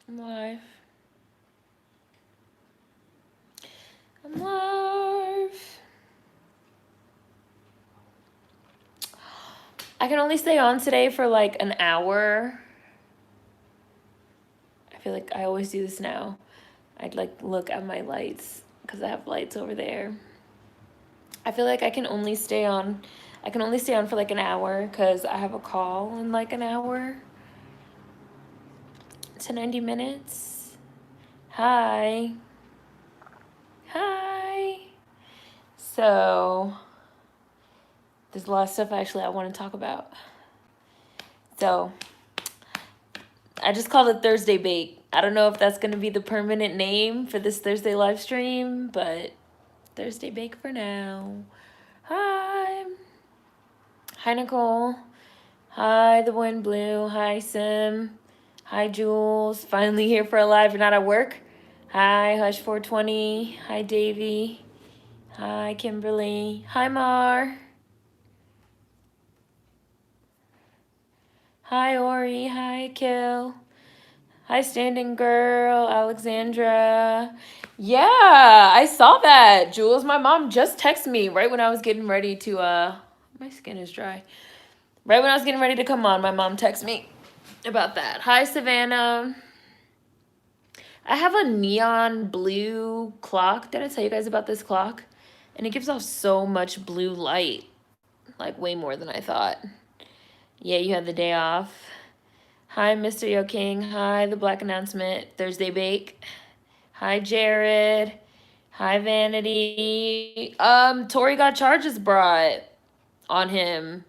I'm live. I'm live. I can only stay on today for like an hour. I feel like I always do this now. I'd like look at my lights because I have lights over there. I feel like I can only stay on for like an hour because I have a call in like an hour to 90 minutes. Hi. Hi. So there's a lot of stuff actually I want to talk about. So I just called it ThursdayBake. I don't know if that's going to be the permanent name for this Thursday live stream, but ThursdayBake for now. Hi. Hi, Nicole. Hi, The Wind Blue. Hi, Sim. Hi, Jules. Finally here for a live. You're not at work? Hi, Hush420. Hi, Davy. Hi, Kimberly. Hi, Mar. Hi, Ori. Hi, Kill. Hi, Standing Girl. Alexandra. Yeah, I saw that, Jules. My mom just texted me right when I was getting ready to, my skin is dry. Right when I was getting ready to come on, my mom texted me about that. Hi, Savannah. I have a neon blue clock. Did I tell you guys about this clock? And it gives off so much blue light. Like, way more than I thought. Yeah, you had the day off. Hi, Mr. Yo King. Hi, The Black Announcement. ThursdayBake. Hi, Jared. Hi, Vanity. Tori got charges brought on him.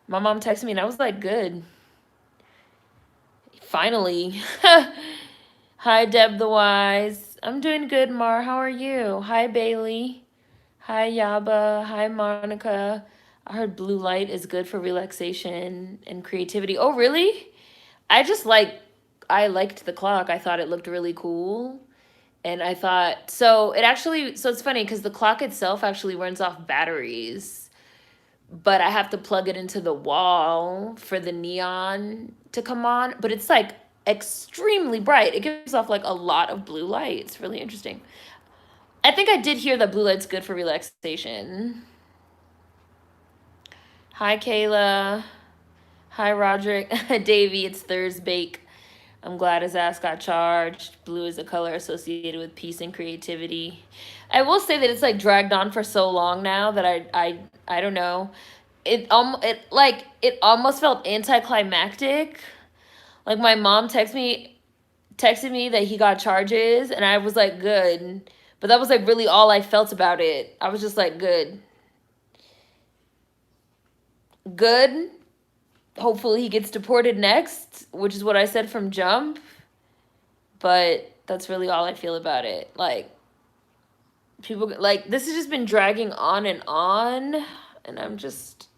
My mom texted me and I was like, good. Finally. Hi, Deb the Wise. I'm doing good, Mar. How are you? Hi, Bailey. Hi, Yaba. Hi, Monica. I heard blue light is good for relaxation and creativity. Oh, really? I liked the clock. I thought it looked really cool. And I thought, so it's funny because the clock itself actually runs off batteries, but I have to plug it into the wall for the neon to come on. But it's like extremely bright. It gives off like a lot of blue light. It's really interesting. I think I did hear that blue light's good for relaxation. Hi, Kayla. Hi, Roderick. Davey, it's ThursdayBake. I'm glad his ass got charged. Blue is a color associated with peace and creativity. I will say that it's like dragged on for so long now that I don't know. It almost felt anticlimactic. Like my mom texted me that he got charges and I was like, good. But that was like really all I felt about it. I was just like, good. Good. Hopefully he gets deported next, which is what I said from jump. But that's really all I feel about it. Like, people, like, this has just been dragging on, and I'm just,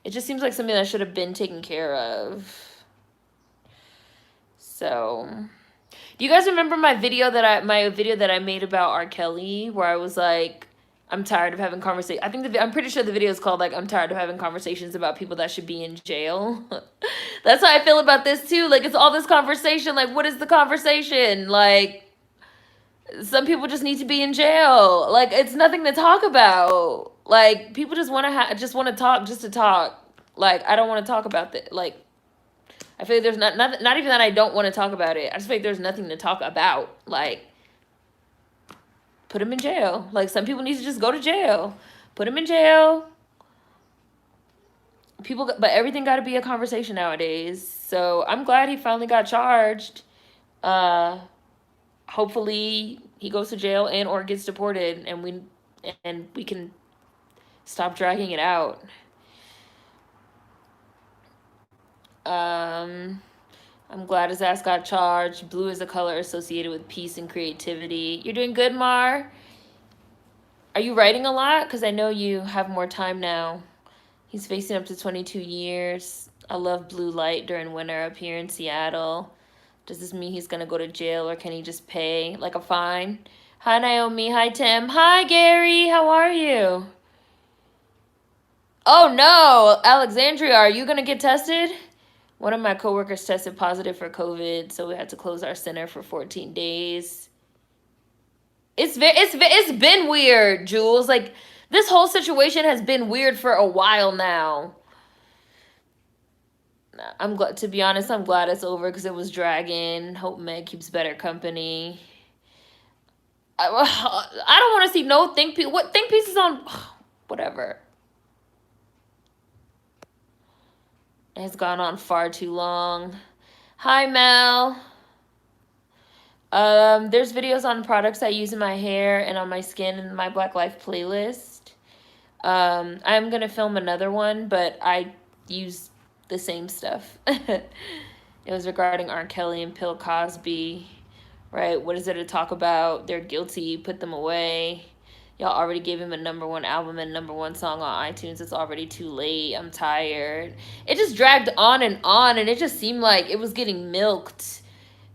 it just seems like something that should have been taken care of. So, do you guys remember my video that I made about R. Kelly, where I was like, I'm tired of having conversations. I'm pretty sure the video is called like, I'm tired of having conversations about people that should be in jail. That's how I feel about this too. Like, it's all this conversation. Like, what is the conversation? Like, some people just need to be in jail. Like, it's nothing to talk about. Like, people just want to talk just to talk. Like, I don't want to talk about that. Like, I feel like there's not even that I don't want to talk about it. I just feel like there's nothing to talk about. Like, put him in jail. Like, some people need to just go to jail. Put him in jail. But everything got to be a conversation nowadays. So I'm glad he finally got charged. Hopefully he goes to jail and or gets deported, and we can stop dragging it out. I'm glad his ass got charged. Blue is a color associated with peace and creativity. You're doing good, Mar. Are you writing a lot? Because I know you have more time now. He's facing up to 22 years. I love blue light during winter up here in Seattle. Does this mean he's going to go to jail, or can he just pay like a fine? Hi, Naomi. Hi, Tim. Hi, Gary. How are you? Oh, no. Alexandria, are you going to get tested? One of my coworkers tested positive for COVID, so we had to close our center for 14 days. It's been weird, Jules. Like, this whole situation has been weird for a while now. I'm glad, to be honest, I'm glad it's over because it was dragging. Hope Meg keeps better company. I don't want to see no think piece. What think pieces on? Whatever. It has gone on far too long. Hi, Mel. There's videos on products I use in my hair and on my skin in my Black Life playlist. I'm gonna film another one, but I use the same stuff. It was regarding R. Kelly and Bill Cosby, right? What is there to talk about? They're guilty, put them away. Y'all already gave him a #1 album and #1 song on iTunes. It's already too late. I'm tired. It just dragged on, and it just seemed like it was getting milked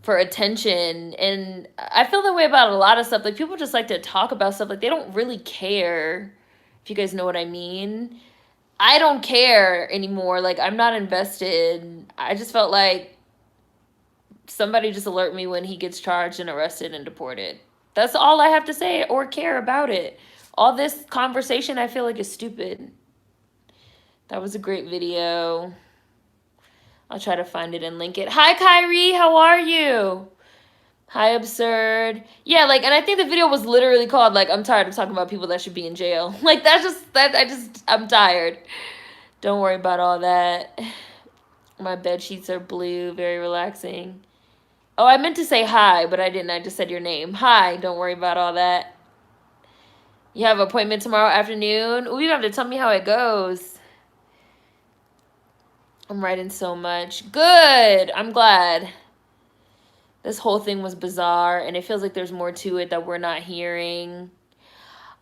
for attention. And I feel that way about a lot of stuff. Like, people just like to talk about stuff. Like, they don't really care, if you guys know what I mean. I don't care anymore. Like, I'm not invested. I just felt like somebody just alert me when he gets charged and arrested and deported. That's all I have to say or care about it. All this conversation I feel like is stupid. That was a great video. I'll try to find it and link it. Hi, Kyrie. How are you? Hi, Absurd. Yeah, like, and I think the video was literally called, like, I'm tired of talking about people that should be in jail. Like, I'm tired. Don't worry about all that. My bed sheets are blue, very relaxing. Oh, I meant to say hi, but I didn't. I just said your name. Hi, don't worry about all that. You have an appointment tomorrow afternoon? Ooh, you have to tell me how it goes. I'm writing so much. Good. I'm glad. This whole thing was bizarre, and it feels like there's more to it that we're not hearing.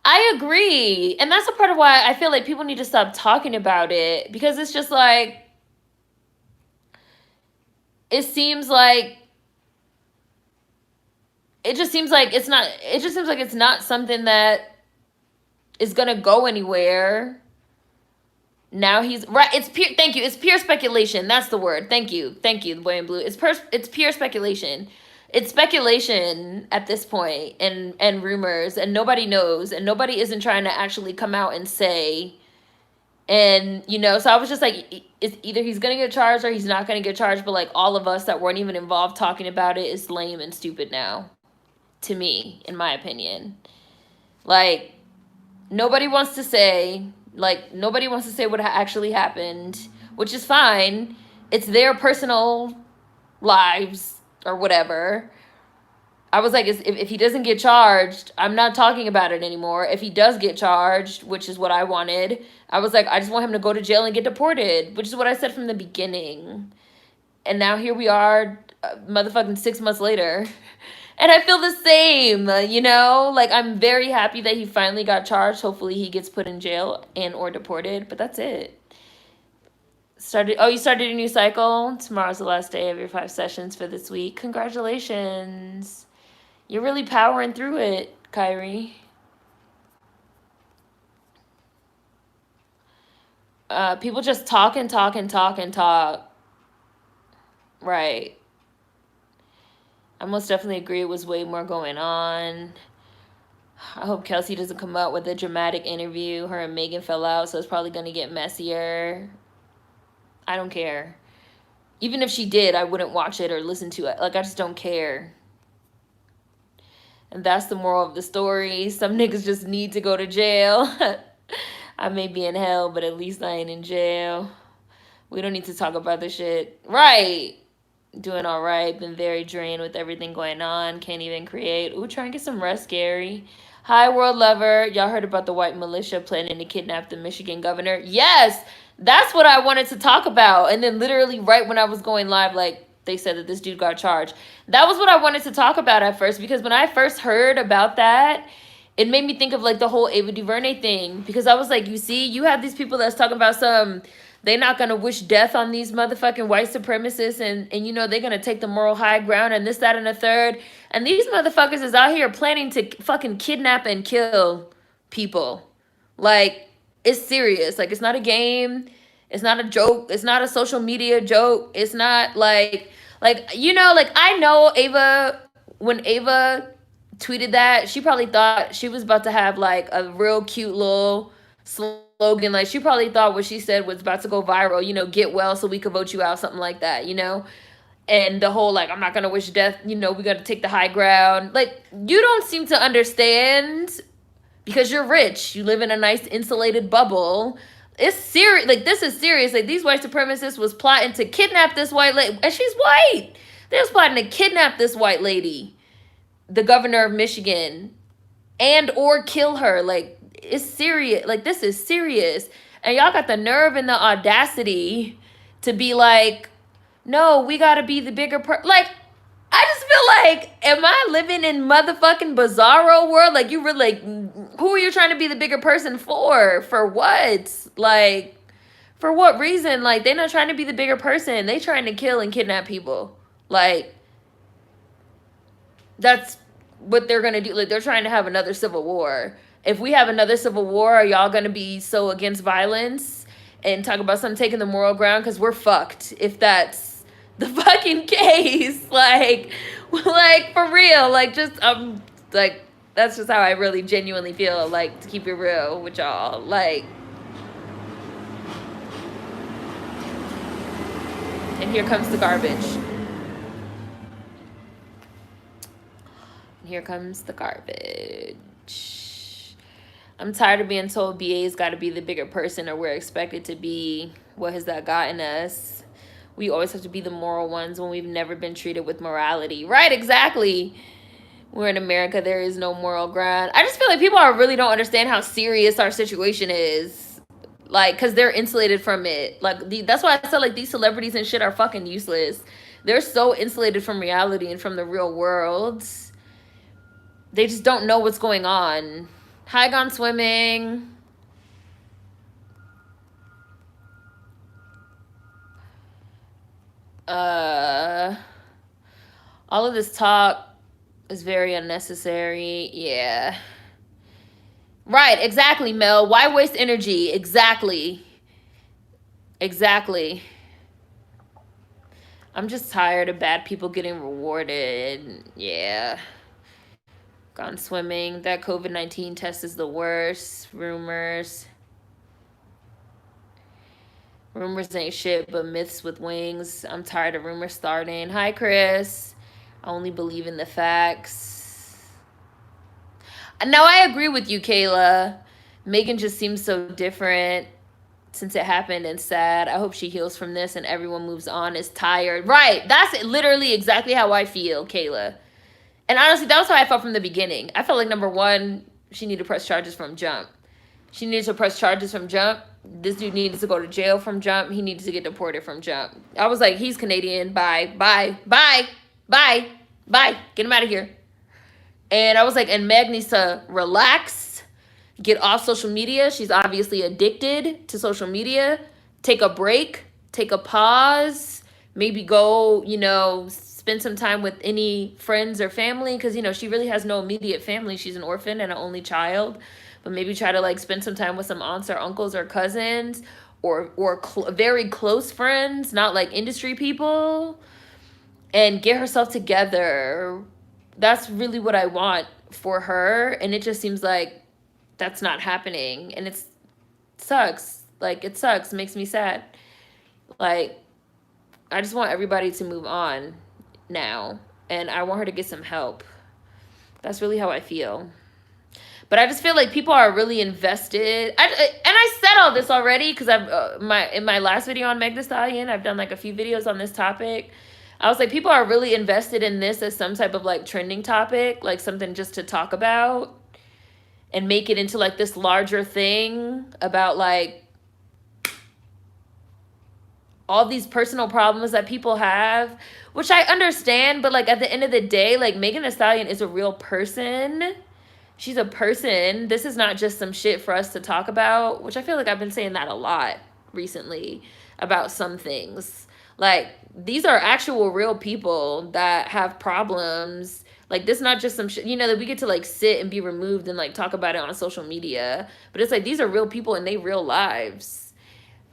I agree. And that's a part of why I feel like people need to stop talking about it, because it's just like, it just seems like it's not something that is going to go anywhere. Now he's right. Thank you. It's pure speculation. That's the word. Thank you. The boy in blue. It's pure speculation. It's speculation at this point, and rumors, and nobody knows, and nobody isn't trying to actually come out and say. And, you know, so I was just like, it's either he's going to get charged or he's not going to get charged. But, like, all of us that weren't even involved talking about it is lame and stupid now, to me, in my opinion. Like, nobody wants to say what actually happened, which is fine. It's their personal lives or whatever. I was like, if he doesn't get charged, I'm not talking about it anymore. If he does get charged, which is what I wanted, I was like, I just want him to go to jail and get deported, which is what I said from the beginning. And now here we are, motherfucking 6 months later. And I feel the same, you know? Like, I'm very happy that he finally got charged. Hopefully he gets put in jail and or deported, but that's it. You started a new cycle? Tomorrow's the last day of your 5 sessions for this week. Congratulations. You're really powering through it, Kyrie. People just talk and talk and talk and talk. Right. I most definitely agree it was way more going on. I hope Kelsey doesn't come out with a dramatic interview. Her and Megan fell out, so it's probably going to get messier. I don't care. Even if she did, I wouldn't watch it or listen to it. Like, I just don't care. And that's the moral of the story. Some niggas just need to go to jail. I may be in hell, but at least I ain't in jail. We don't need to talk about this shit. Right. Doing all right. Been very drained with everything going on. Can't even create. Ooh, try and get some rest, Gary. Hi, world lover. Y'all heard about the white militia planning to kidnap the Michigan governor? Yes, that's what I wanted to talk about. And then literally right when I was going live, like, they said that this dude got charged. That was what I wanted to talk about at first, because when I first heard about that, it made me think of, like, the whole Ava DuVernay thing. Because I was like, you see, you have these people that's talking about they're not going to wish death on these motherfucking white supremacists, and you know, they're going to take the moral high ground and this, that, and the third. And these motherfuckers is out here planning to fucking kidnap and kill people. Like, it's serious. Like, it's not a game. It's not a joke. It's not a social media joke. It's not like I know Ava, when Ava tweeted that, she probably thought she was about to have like a real cute little slogan. Like she probably thought what she said was about to go viral, get well so we could vote you out, something like that, And the whole like, I'm not gonna wish death, we gotta take the high ground. Like, you don't seem to understand because you're rich. You live in a nice insulated bubble. It's serious. Like, this is serious. Like, these white supremacists was plotting to kidnap this white lady. And she's white. They was plotting to kidnap this white lady, the governor of Michigan, and or kill her. Like, it's serious. Like, this is serious. And y'all got the nerve and the audacity to be like, no, we gotta be the bigger like, I just feel like, am I living in motherfucking bizarro world? Like, you really, like, who are you trying to be the bigger person for? For what? Like, for what reason? Like, they're not trying to be the bigger person. They trying to kill and kidnap people. Like, that's what they're gonna do. Like, they're trying to have another civil war. If we have another civil war, are y'all gonna be so against violence and talk about something taking the moral ground? Because we're fucked if that's the fucking case. Like for real. Like, just like, that's just how I really genuinely feel, like, to keep it real with y'all. Like, and here comes the garbage. Here comes the garbage. I'm tired of being told BA's got to be the bigger person, or we're expected to be. What has that gotten us? We always have to be the moral ones when we've never been treated with morality. Right, exactly. We're in America. There is no moral ground. I just feel like people really don't understand how serious our situation is. Like, because they're insulated from it. Like, that's why I said, like, these celebrities and shit are fucking useless. They're so insulated from reality and from the real world. They just don't know what's going on. Hi, gone swimming. All of this talk is very unnecessary. Yeah. Right, exactly, Mel. Why waste energy? Exactly. Exactly. I'm just tired of bad people getting rewarded. Yeah. Gone swimming. That COVID-19 test is the worst. Rumors ain't shit but myths with wings. I'm tired of rumors starting. Hi, Chris. I only believe in the facts. No, I agree with you, Kayla. Megan just seems so different since it happened and sad. I hope she heals from this and everyone moves on. Is tired. Right. That's literally exactly how I feel, Kayla. And honestly, that was how I felt from the beginning. I felt like, number one, she needed to press charges from jump. She needed to press charges from jump. This dude needed to go to jail from jump. He needed to get deported from jump. I was like, he's Canadian. Bye. Get him out of here. And I was like, and Meg needs to relax, get off social media. She's obviously addicted to social media. Take a break, take a pause, maybe go, spend some time with any friends or family, because, she really has no immediate family. She's an orphan and an only child. But maybe try to, like, spend some time with some aunts or uncles or cousins or very close friends, not, like, industry people, and get herself together. That's really what I want for her, and it just seems like that's not happening, and it sucks. Like, it sucks. It makes me sad. Like, I just want everybody to move on now, and I want her to get some help. That's really how I feel. But I just feel like people are really invested. And I said all this already because I've in my last video on Meg Thee Stallion, I've done like a few videos on this topic. I was like, people are really invested in this as some type of like trending topic, like something just to talk about and make it into like this larger thing about like all these personal problems that people have, which I understand. But like at the end of the day, like Megan Thee Stallion is a real person. She's a person. This is not just some shit for us to talk about, which I feel like I've been saying that a lot recently about some things. Like, these are actual real people that have problems. Like, this is not just some shit, that we get to, like, sit and be removed and, like, talk about it on social media. But it's like, these are real people in their real lives.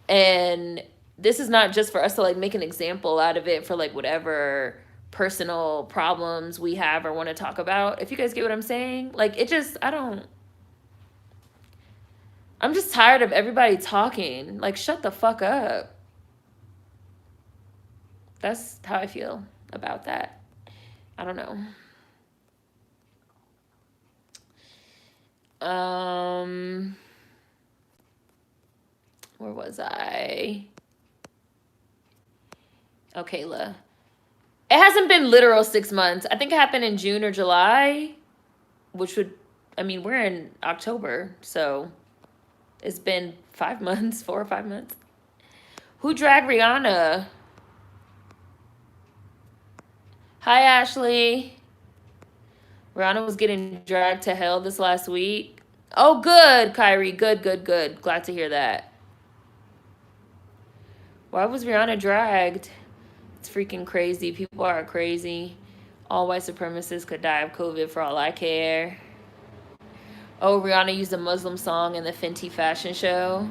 And this is not just for us to like make an example out of it for like whatever personal problems we have or want to talk about. If you guys get what I'm saying, like it just, I'm just tired of everybody talking. Like, shut the fuck up. That's how I feel about that. I don't know. Where was I? Oh, Kayla. It hasn't been literal 6 months. I think it happened in June or July, which would, I mean, we're in October, so it's been 5 months, 4 or 5 months. Who dragged Rihanna? Hi, Ashley. Rihanna was getting dragged to hell this last week. Oh, good, Kyrie. Good, good, good. Glad to hear that. Why was Rihanna dragged? It's freaking crazy. People are crazy. All white supremacists could die of COVID for all I care. Oh, Rihanna used a Muslim song in the Fenty fashion show.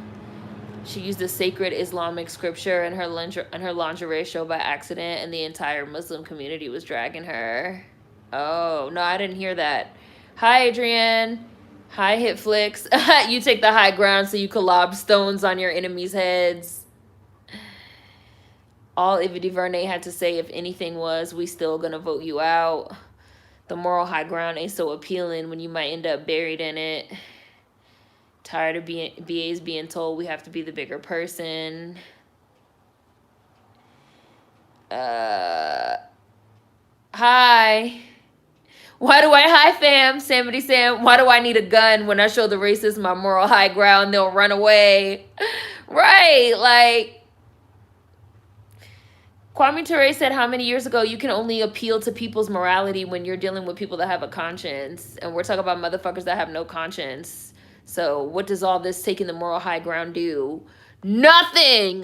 She used a sacred Islamic scripture in her lingerie show by accident, and the entire Muslim community was dragging her. Oh, no, I didn't hear that. Hi, Adrienne. Hi, Hitflix. You take the high ground so you can lob stones on your enemies' heads. All Ava DuVernay had to say, if anything, was, we still gonna vote you out. The moral high ground ain't so appealing when you might end up buried in it. Tired of BAs being told we have to be the bigger person. Hi. Hi, fam. Samity Sam. Why do I need a gun when I show the racists my moral high ground? They'll run away. Right. Like, Kwame Ture said how many years ago you can only appeal to people's morality when you're dealing with people that have a conscience. And we're talking about motherfuckers that have no conscience. So what does all this taking the moral high ground do? Nothing!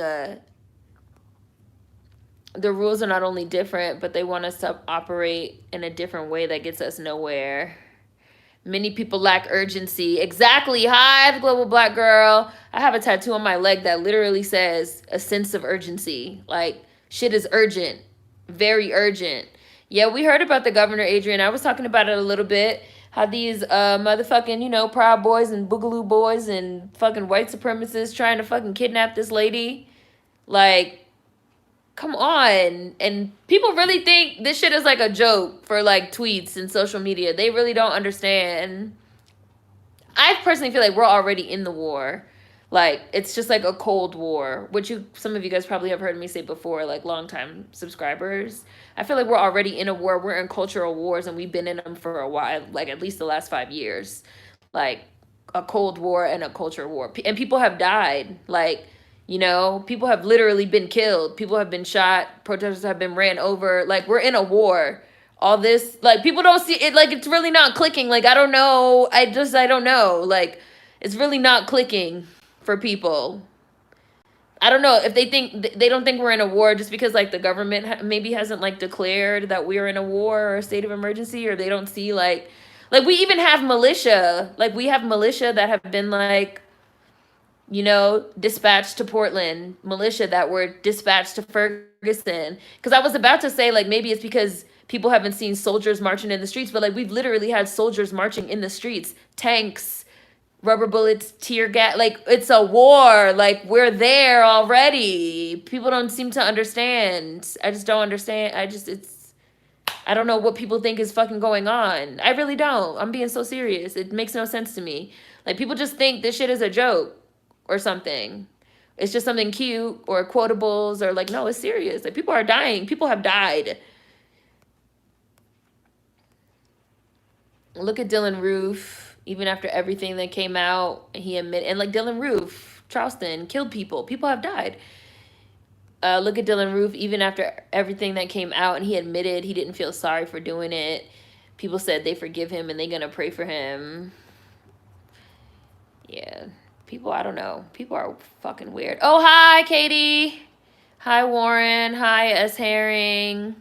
The rules are not only different, but they want us to operate in a different way that gets us nowhere. Many people lack urgency. Exactly. Hi, the global black girl. I have a tattoo on my leg that literally says a sense of urgency. Like, shit is urgent. Very urgent. Yeah, we heard about the governor, Adrian. I was talking about it a little bit. How these motherfucking, Proud Boys and Boogaloo Boys and fucking white supremacists trying to fucking kidnap this lady. Like, come on. And people really think this shit is like a joke for like tweets and social media. They really don't understand. I personally feel like we're already in the war. Like, it's just like a cold war, which some of you guys probably have heard me say before, like longtime subscribers. I feel like we're already in a war. We're in cultural wars, and we've been in them for a while, like at least the last 5 years. Like a cold war and a culture war. And people have died. Like, people have literally been killed. People have been shot. Protesters have been ran over. Like, we're in a war. All this, like, people don't see it. Like, it's really not clicking. Like, I don't know. I don't know. Like, it's really not clicking for people. I don't know if they don't think we're in a war just because like the government maybe hasn't like declared that we're in a war or a state of emergency, or they don't see like we even have militia. Like, we have militia that have been like, dispatched to Portland, militia that were dispatched to Ferguson. Because I was about to say, like, maybe it's because people haven't seen soldiers marching in the streets, but like we've literally had soldiers marching in the streets, tanks, rubber bullets, tear gas. Like, it's a war. Like, we're there already. People don't seem to understand. I just don't understand. I don't know what people think is fucking going on. I really don't. I'm being so serious. It makes no sense to me. Like, people just think this shit is a joke or something. It's just something cute or quotables or like, no, it's serious. Like, people are dying. People have died. Look at Dylan Roof. Even after everything that came out, he admitted, and like Dylan Roof, Charleston, killed people. People have died. Look at Dylan Roof. Even after everything that came out, and he admitted he didn't feel sorry for doing it. People said they forgive him and they're gonna pray for him. Yeah, people, I don't know. People are fucking weird. Oh, hi, Katie. Hi, Warren. Hi, S. Herring.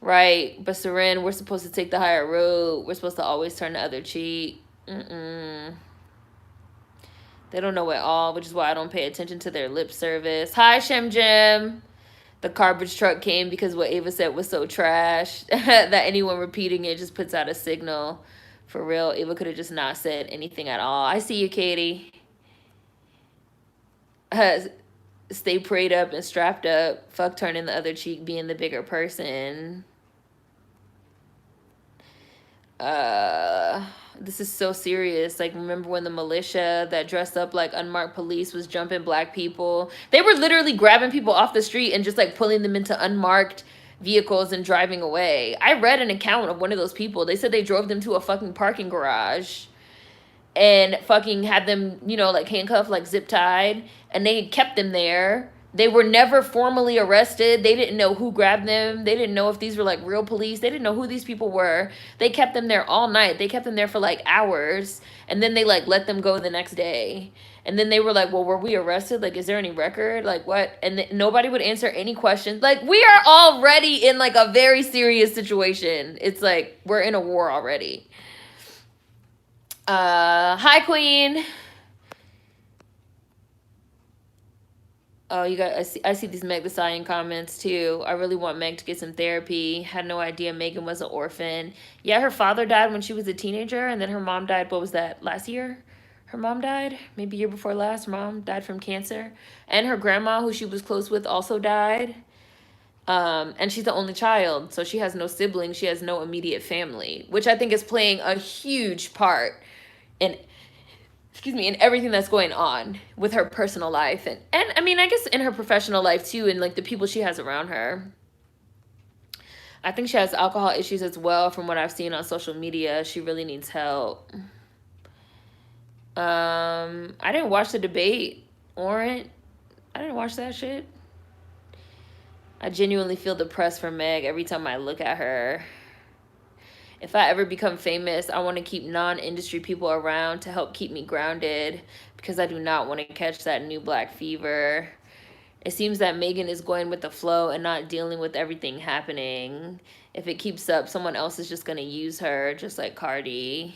Right, but Seren, we're supposed to take the higher road. We're supposed to always turn the other cheek. They don't know at all, which is why I don't pay attention to their lip service. Hi, Shem Jim. The garbage truck came because what Ava said was so trash that anyone repeating it just puts out a signal. For real, Ava could have just not said anything at all. I see you, Katie. Stay prayed up and strapped up. Fuck turning the other cheek, being the bigger person. This is so serious. Like, remember when the militia that dressed up like unmarked police was jumping black people? They were literally grabbing people off the street and just like pulling them into unmarked vehicles and driving away. I read an account of one of those people. They said they drove them to a fucking parking garage and fucking had them, you know, like handcuffed, like zip tied, and they kept them there. They were never formally arrested. They didn't know who grabbed them. They didn't know if these were like real police. They didn't know who these people were. They kept them there all night. They kept them there for like hours, and then they like let them go the next day. And then they were like, well, were we arrested? Like, is there any record? Like, what? And nobody would answer any questions. Like, we are already in like a very serious situation. It's like we're in a war already. Hi, Queen. Oh, you got. I see these Meg the Stallion comments too. I really want Meg to get some therapy. Had no idea Megan was an orphan. Yeah, her father died when she was a teenager, and then her mom died. What was that? Last year, her mom died. Maybe year before last. Her mom died from cancer, and her grandma, who she was close with, also died. And she's the only child, so she has no siblings. She has no immediate family, which I think is playing a huge part in in everything that's going on with her personal life and I mean, I guess in her professional life too, and like the people she has around her. I think she has alcohol issues as well from what I've seen on social media. She really needs help. I didn't watch the debate. I didn't watch that shit. I genuinely feel depressed for Meg every time I look at her. If I ever become famous, I want to keep non-industry people around to help keep me grounded because I do not want to catch that new black fever. It seems that Megan is going with the flow and not dealing with everything happening. If it keeps up, someone else is just going to use her, just like Cardi.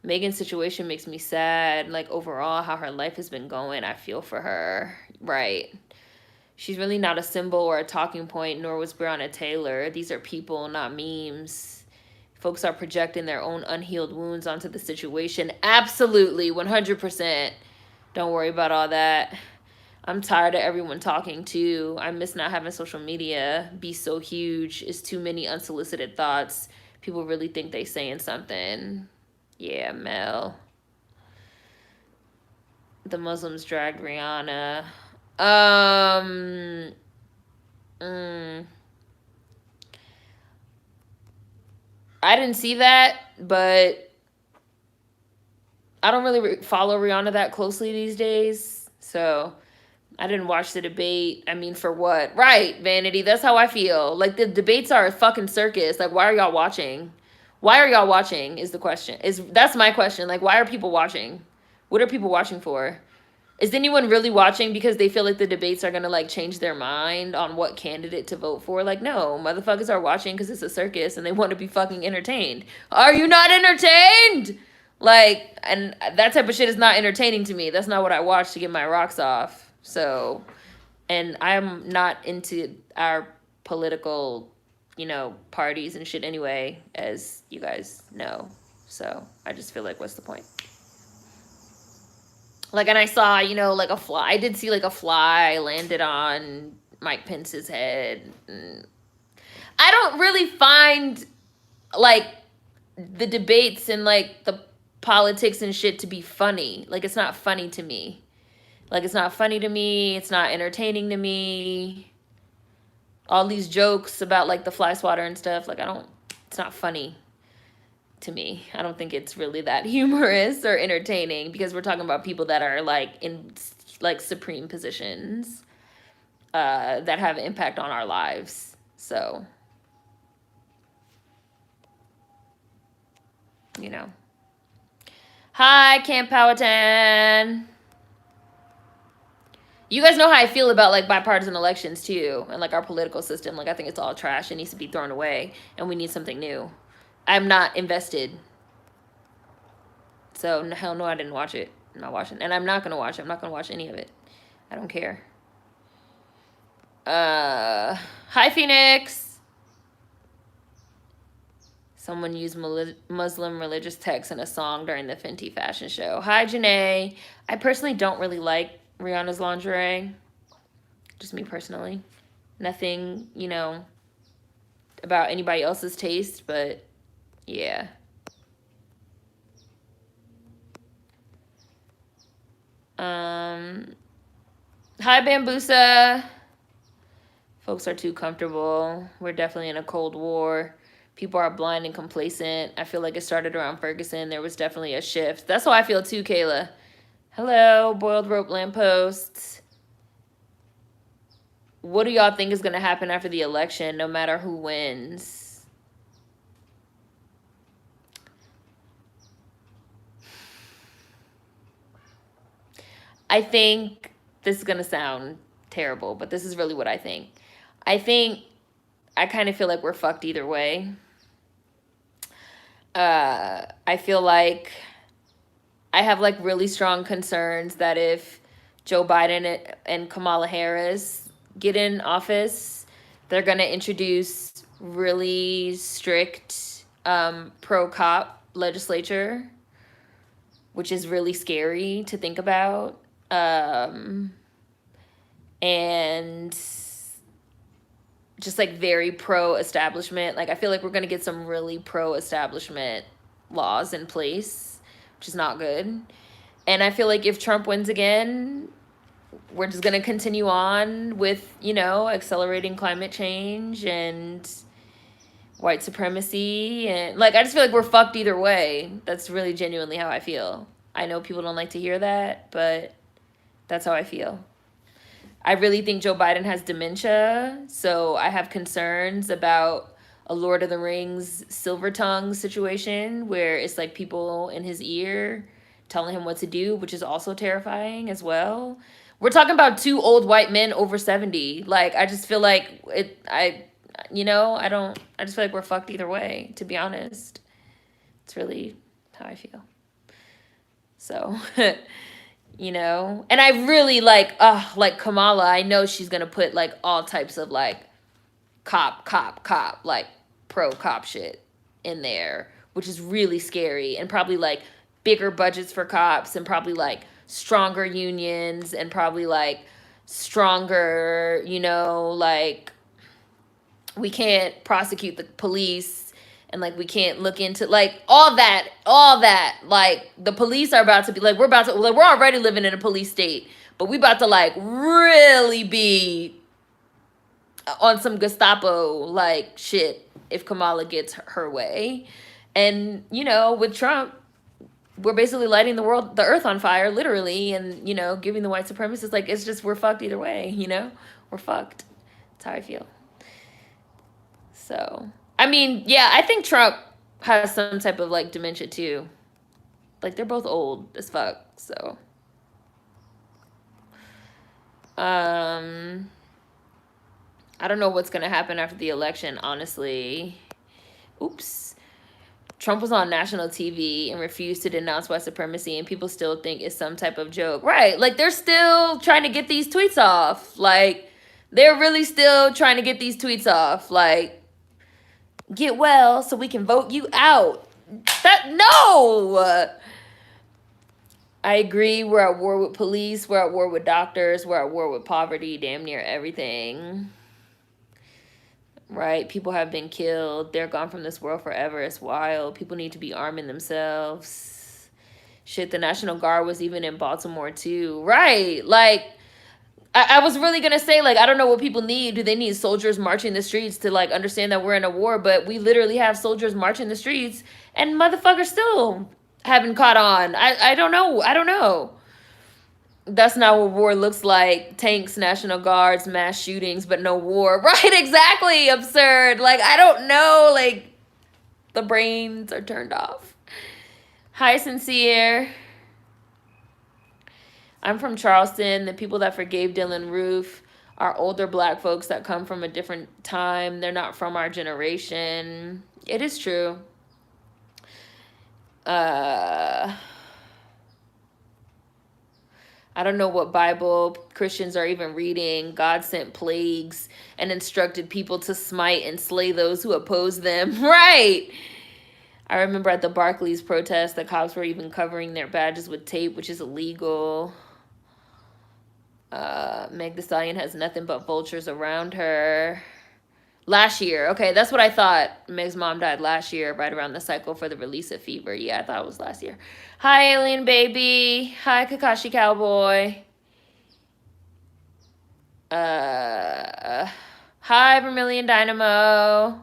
Megan's situation makes me sad. Like, overall, how her life has been going, I feel for her. Right. She's really not a symbol or a talking point, nor was Breonna Taylor. These are people, not memes. Folks are projecting their own unhealed wounds onto the situation. Absolutely, 100%. Don't worry about all that. I'm tired of everyone talking too. I miss not having social media be so huge. It's too many unsolicited thoughts. People really think they saying something. Yeah, Mel. The Muslims dragged Rihanna. I didn't see that, but I don't really follow Rihanna that closely these days. So I didn't watch the debate. I mean, for what? Right, Vanity. That's how I feel. Like, the debates are a fucking circus. Like, why are y'all watching? Why are y'all watching is the question. That's my question. Like, why are people watching? What are people watching for? Is anyone really watching because they feel like the debates are going to, like, change their mind on what candidate to vote for? Like, no. Motherfuckers are watching because it's a circus and they want to be fucking entertained. Are you not entertained? Like, and that type of shit is not entertaining to me. That's not what I watch to get my rocks off. So, and I'm not into our political, you know, parties and shit anyway, as you guys know. So, I just feel like, what's the point? Like, and I saw, you know, like a fly. I did see like a fly landed on Mike Pence's head. And I don't really find like the debates and like the politics and shit to be funny. Like, it's not funny to me. Like, it's not funny to me. It's not entertaining to me. All these jokes about like the fly swatter and stuff. Like, it's not funny to me. I don't think it's really that humorous or entertaining because we're talking about people that are like in like supreme positions that have an impact on our lives. So, you know. Hi, Camp Powhatan. You guys know how I feel about like bipartisan elections too, and like our political system. Like, I think it's all trash. It needs to be thrown away, and we need something new. I'm not invested. So, hell no, I didn't watch it. I'm not watching. And I'm not going to watch it. I'm not going to watch any of it. I don't care. Hi, Phoenix. Someone used Muslim religious texts in a song during the Fenty fashion show. Hi, Janae. I personally don't really like Rihanna's lingerie. Just me personally. Nothing, you know, about anybody else's taste, but yeah. Hi, Bambusa. Folks are too comfortable. We're definitely in a Cold War. People are blind and complacent. I feel like it started around Ferguson. There was definitely a shift. That's how I feel too, Kayla. Hello, boiled rope lampposts. What do y'all think is going to happen after the election, no matter who wins? I think this is going to sound terrible, but this is really what I think. I kind of feel like we're fucked either way. I feel like I have like really strong concerns that if Joe Biden and Kamala Harris get in office, they're going to introduce really strict pro-cop legislature, which is really scary to think about. And just like very pro-establishment. Like I feel like we're going to get some really pro-establishment laws in place, which is not good. And I feel like if Trump wins again, we're just going to continue on with, you know, accelerating climate change and white supremacy. And like, I just feel like we're fucked either way. That's really genuinely how I feel. I know people don't like to hear that, but that's how I feel. I really think Joe Biden has dementia, so I have concerns about a Lord of the Rings silver tongue situation where it's like people in his ear telling him what to do, which is also terrifying as well. We're talking about 2 old white men over 70. Like, I just feel like I just feel like we're fucked either way, to be honest. It's really how I feel. So, you know, and I really like Kamala. I know she's going to put like all types of like cop, like pro cop shit in there, which is really scary, and probably like bigger budgets for cops, and probably like stronger unions, and probably like stronger, you know, like we can't prosecute the police, and like we can't look into like all that. Like the police are about to be like, we're already living in a police state, but we about to like really be on some Gestapo like shit if Kamala gets her way. And you know, with Trump, we're basically lighting the earth on fire, literally, and you know, giving the white supremacists, like, it's just, we're fucked either way, you know, we're fucked. That's how I feel. So, I mean, yeah, I think Trump has some type of like dementia too. Like they're both old as fuck. So, I don't know what's gonna happen after the election, honestly. Oops. Trump was on national TV and refused to denounce white supremacy, and people still think it's some type of joke. Right. Like, they're still trying to get these tweets off. Like, they're really still trying to get these tweets off. Like, get well so we can vote you out. No! I agree. We're at war with police. We're at war with doctors. We're at war with poverty. Damn near everything. Right? People have been killed. They're gone from this world forever. It's wild. People need to be arming themselves. Shit, the National Guard was even in Baltimore too. Right. Like, I was really going to say, like, I don't know what people need. Do they need soldiers marching the streets to, like, understand that we're in a war? But we literally have soldiers marching the streets, and motherfuckers still haven't caught on. I don't know. I don't know. That's not what war looks like. Tanks, National Guards, mass shootings, but no war. Right, exactly. Absurd. Like, I don't know. Like, the brains are turned off. Hi, Sincere. I'm from Charleston. The people that forgave Dylan Roof are older black folks that come from a different time. They're not from our generation. It is true. I don't know what Bible Christians are even reading. God sent plagues and instructed people to smite and slay those who oppose them. Right. I remember at the Barclays protest, the cops were even covering their badges with tape, which is illegal. Meg Thee Stallion has nothing but vultures around her. Last year. Okay, that's what I thought. Meg's mom died last year, right around the cycle for the release of Fever. Yeah, I thought it was last year. Hi, Alien Baby. Hi, Kakashi Cowboy. Hi, Vermilion Dynamo.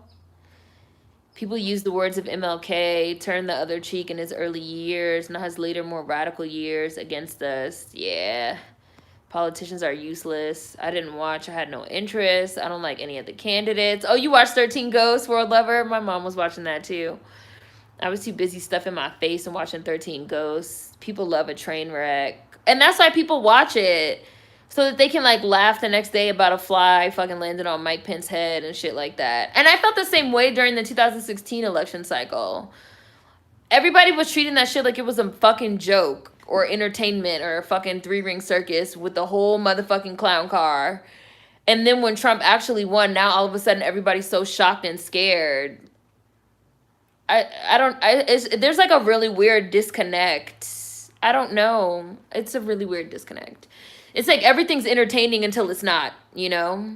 People use the words of MLK, turn the other cheek in his early years, now his later more radical years against us. Yeah. Politicians are useless. I didn't watch. I had no interest. I don't like any of the candidates. Oh, you watched 13 Ghosts, World Lover? My mom was watching that too. I was too busy stuffing my face and watching 13 Ghosts. People love a train wreck. And that's why people watch it. So that they can like laugh the next day about a fly fucking landing on Mike Pence's head and shit like that. And I felt the same way during the 2016 election cycle. Everybody was treating that shit like it was a fucking joke or entertainment or a fucking three-ring circus with the whole motherfucking clown car. And then when Trump actually won, now all of a sudden everybody's so shocked and scared. There's like a really weird disconnect. I don't know. It's a really weird disconnect. It's like everything's entertaining until it's not, you know?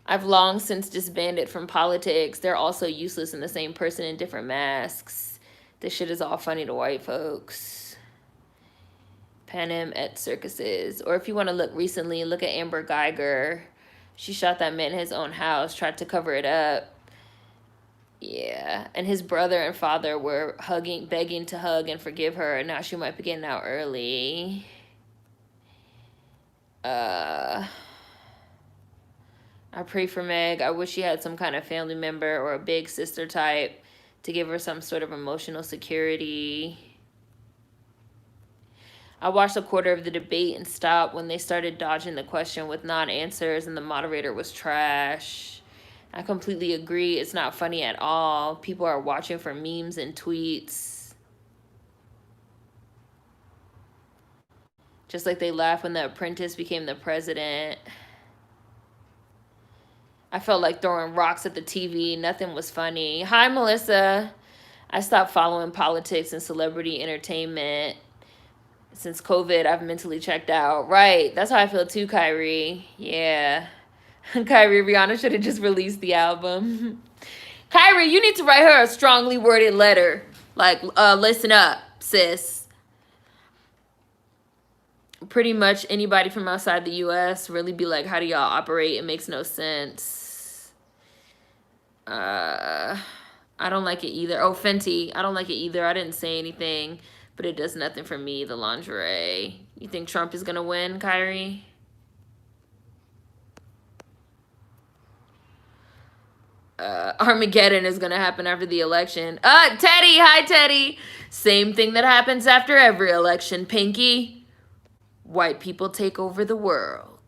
I've long since disbanded from politics. They're also useless and the same person in different masks. This shit is all funny to white folks. Panem et circuses. Or if you want to look recently, look at Amber Geiger. She shot that man in his own house, tried to cover it up. Yeah. And his brother and father were begging to hug and forgive her. And now she might be getting out early. I pray for Meg. I wish she had some kind of family member or a big sister type to give her some sort of emotional security. I watched a quarter of the debate and stopped when they started dodging the question with non-answers and the moderator was trash. I completely agree. It's not funny at all. People are watching for memes and tweets. Just like they laughed when The Apprentice became the president. I felt like throwing rocks at the TV. Nothing was funny. Hi, Melissa. I stopped following politics and celebrity entertainment. Since COVID, I've mentally checked out. Right. That's how I feel too, Kyrie. Yeah. Kyrie, Rihanna should have just released the album. Kyrie, you need to write her a strongly worded letter. Like, listen up, sis. Pretty much anybody from outside the U.S. really be like, how do y'all operate? It makes no sense. I don't like it either. Oh, Fenty. I don't like it either. I didn't say anything, but it does nothing for me, the lingerie. You think Trump is going to win, Kyrie? Armageddon is going to happen after the election. Teddy. Hi, Teddy. Same thing that happens after every election, Pinky. White people take over the world.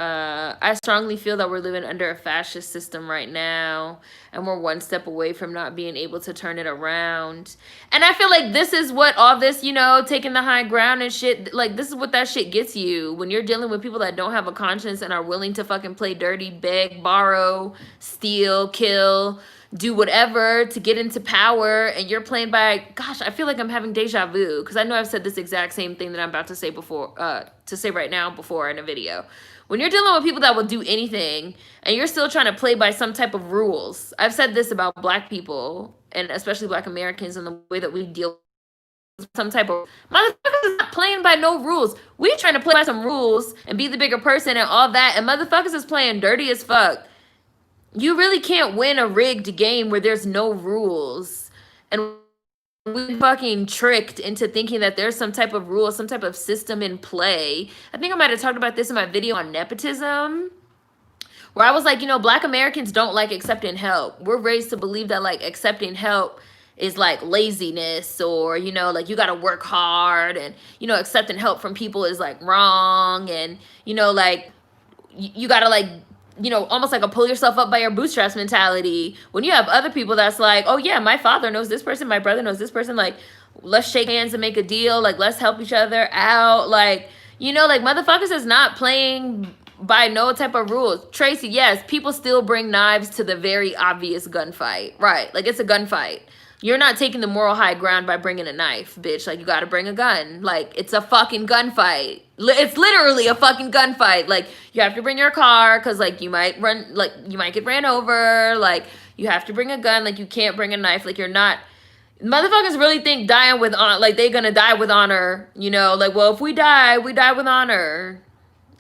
I strongly feel that we're living under a fascist system right now, and we're one step away from not being able to turn it around. And I feel like this is what all this, you know, taking the high ground and shit, like this is what that shit gets you when you're dealing with people that don't have a conscience and are willing to fucking play dirty, beg, borrow, steal, kill, do whatever to get into power, and you're playing by, gosh, I feel like I'm having deja vu because I know I've said this exact same thing that I'm about to say right now before in a video. When you're dealing with people that will do anything and you're still trying to play by some type of rules. I've said this about black people and especially black Americans and the way that we deal with some type of motherfuckers is not playing by no rules. We trying to play by some rules and be the bigger person and all that, and motherfuckers is playing dirty as fuck. You really can't win a rigged game where there's no rules. And we fucking tricked into thinking that there's some type of rule, some type of system in play. I think I might have talked about this in my video on nepotism, where I was like, you know, black Americans don't like accepting help. We're raised to believe that like accepting help is like laziness, or, you know, like you got to work hard, and, you know, accepting help from people is like wrong, and, you know, like you got to like you know, almost like a pull yourself up by your bootstraps mentality. When you have other people that's like, oh yeah, my father knows this person, my brother knows this person, like, let's shake hands and make a deal, like, let's help each other out, like, you know, like, motherfuckers is not playing by no type of rules. Tracy, yes, people still bring knives to the very obvious gunfight, right? Like, it's a gunfight. You're not taking the moral high ground by bringing a knife, bitch. Like, you gotta bring a gun. Like, it's a fucking gunfight. It's literally a fucking gunfight. Like, you have to bring your car because, like, you might get ran over. Like, you have to bring a gun. Like, you can't bring a knife. Like, you're not... Motherfuckers really think dying with honor, like, they gonna die with honor, you know? Like, well, if we die with honor.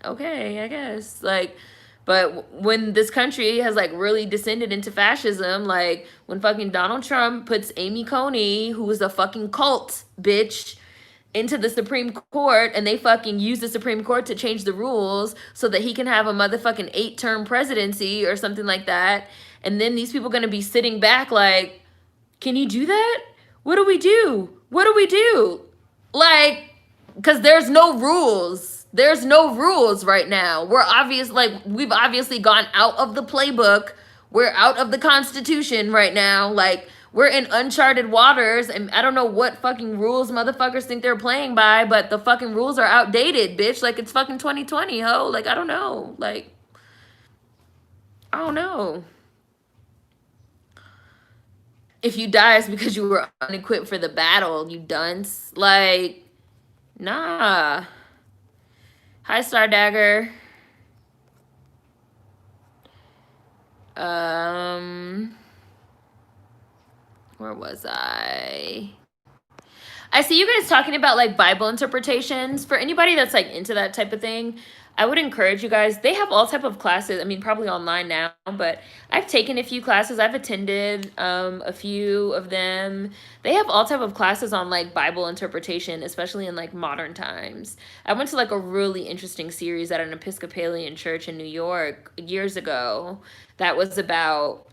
Okay, I guess. Like... But when this country has, like, really descended into fascism, like, when fucking Donald Trump puts Amy Coney, who is a fucking cult bitch, into the Supreme Court, and they fucking use the Supreme Court to change the rules so that he can have a motherfucking 8-term presidency or something like that, and then these people gonna be sitting back like, can he do that? What do we do? What do we do? Like, because there's no rules. There's no rules right now. We've obviously gone out of the playbook. We're out of the Constitution right now. Like, we're in uncharted waters, and I don't know what fucking rules motherfuckers think they're playing by, but the fucking rules are outdated, bitch. Like, it's fucking 2020, ho. Like, I don't know. Like, I don't know. If you die, it's because you were unequipped for the battle, you dunce. Like, nah. Hi, Star Dagger. Where was I? I see you guys talking about, like, Bible interpretations. For anybody that's, like, into that type of thing, I would encourage you guys. They have all type of classes. I mean, probably online now, but I've taken a few classes. I've attended a few of them. They have all type of classes on, like, Bible interpretation, especially in, like, modern times. I went to, like, a really interesting series at an Episcopalian church in New York years ago that was about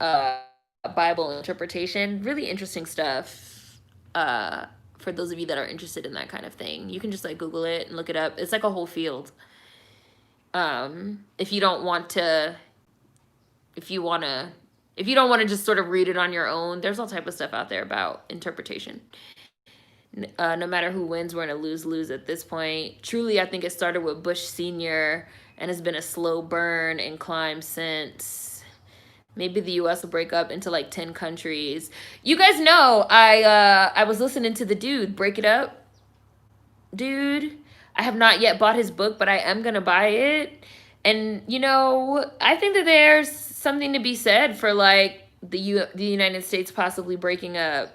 Bible interpretation. Really interesting stuff. For those of you that are interested in that kind of thing, you can just, like, Google it and look it up. It's like a whole field. If you don't want to just sort of read it on your own, there's all type of stuff out there about interpretation. No matter who wins, we're in a lose-lose at this point. Truly, I think it started with Bush Sr. and has been a slow burn and climb since. Maybe the U.S. will break up into, like, 10 countries. You guys know, I was listening to the dude, Break It Up. Dude, I have not yet bought his book, but I am going to buy it. And, you know, I think that there's something to be said for, like, the United States possibly breaking up.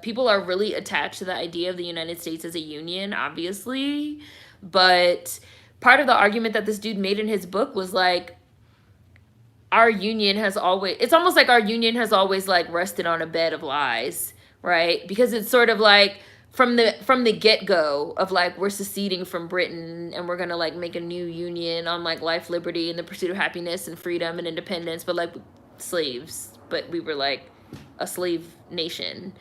People are really attached to the idea of the United States as a union, obviously. But part of the argument that this dude made in his book was, like, our union has always, it's almost like our union has always, like, rested on a bed of lies, right? Because it's sort of like, from the get-go of, like, we're seceding from Britain and we're gonna, like, make a new union on, like, life, liberty, and the pursuit of happiness and freedom and independence, but, like, slaves. But we were, like, a slave nation.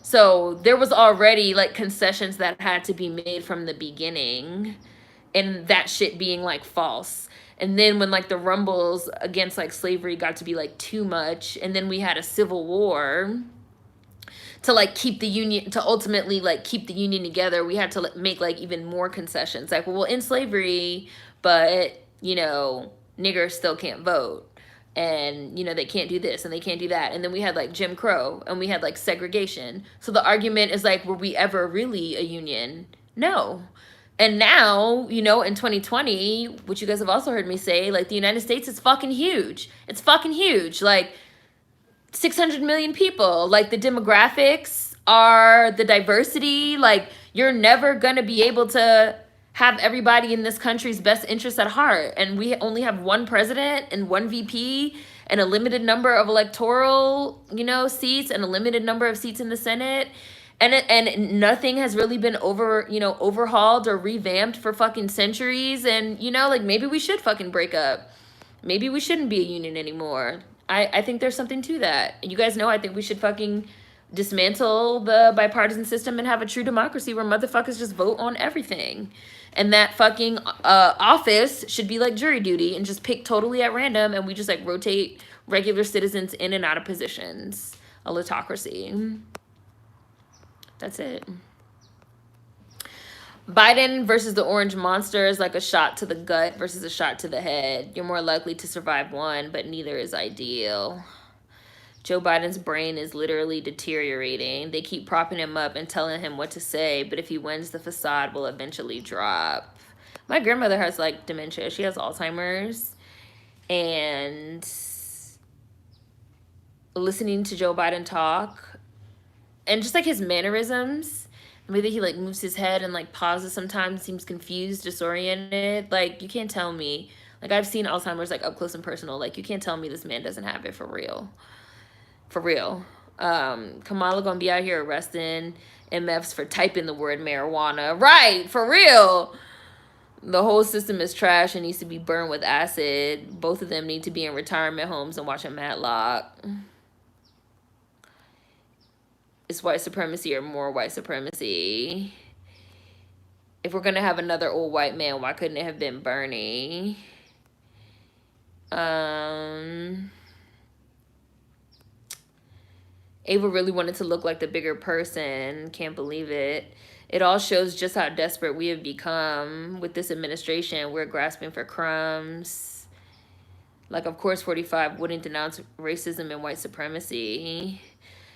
So there was already, like, concessions that had to be made from the beginning, and that shit being, like, false. And then when, like, the rumbles against, like, slavery got to be, like, too much, and then we had a civil war to, like, keep the union, to ultimately, like, keep the union together, we had to, like, make, like, even more concessions. Like, well, we'll end slavery, but, you know, niggers still can't vote. And, you know, they can't do this and they can't do that. And then we had, like, Jim Crow, and we had, like, segregation. So the argument is, like, were we ever really a union? No. And now, you know, in 2020, which you guys have also heard me say, like, the United States is fucking huge. It's fucking huge. Like, 600 million people. Like, the demographics are the diversity. Like, you're never gonna be able to have everybody in this country's best interests at heart. And we only have one president and one VP and a limited number of electoral, you know, seats and a limited number of seats in the Senate. And nothing has really been overhauled or revamped for fucking centuries. And, you know, like, maybe we should fucking break up. Maybe we shouldn't be a union anymore. I think there's something to that. You guys know I think we should fucking dismantle the bipartisan system and have a true democracy where motherfuckers just vote on everything. And that fucking office should be like jury duty and just pick totally at random, and we just like rotate regular citizens in and out of positions. A litocracy. That's it. Biden versus the orange monster is like a shot to the gut versus a shot to the head. You're more likely to survive one, but neither is ideal. Joe Biden's brain is literally deteriorating. They keep propping him up and telling him what to say, but if he wins, the facade will eventually drop. My grandmother has like dementia. She has Alzheimer's. And listening to Joe Biden talk and just like his mannerisms, the way that he like moves his head and like pauses sometimes, seems confused, disoriented. Like, you can't tell me. Like, I've seen Alzheimer's like up close and personal. Like, you can't tell me this man doesn't have it for real. For real. Kamala gonna be out here arresting MFs for typing the word marijuana. Right, for real. The whole system is trash and needs to be burned with acid. Both of them need to be in retirement homes and watching Matlock. It's white supremacy or more white supremacy. If we're gonna have another old white man, why couldn't it have been Bernie? Ava really wanted to look like the bigger person. Can't believe it. It all shows just how desperate we have become with this administration. We're grasping for crumbs. Like, of course, 45 wouldn't denounce racism and white supremacy.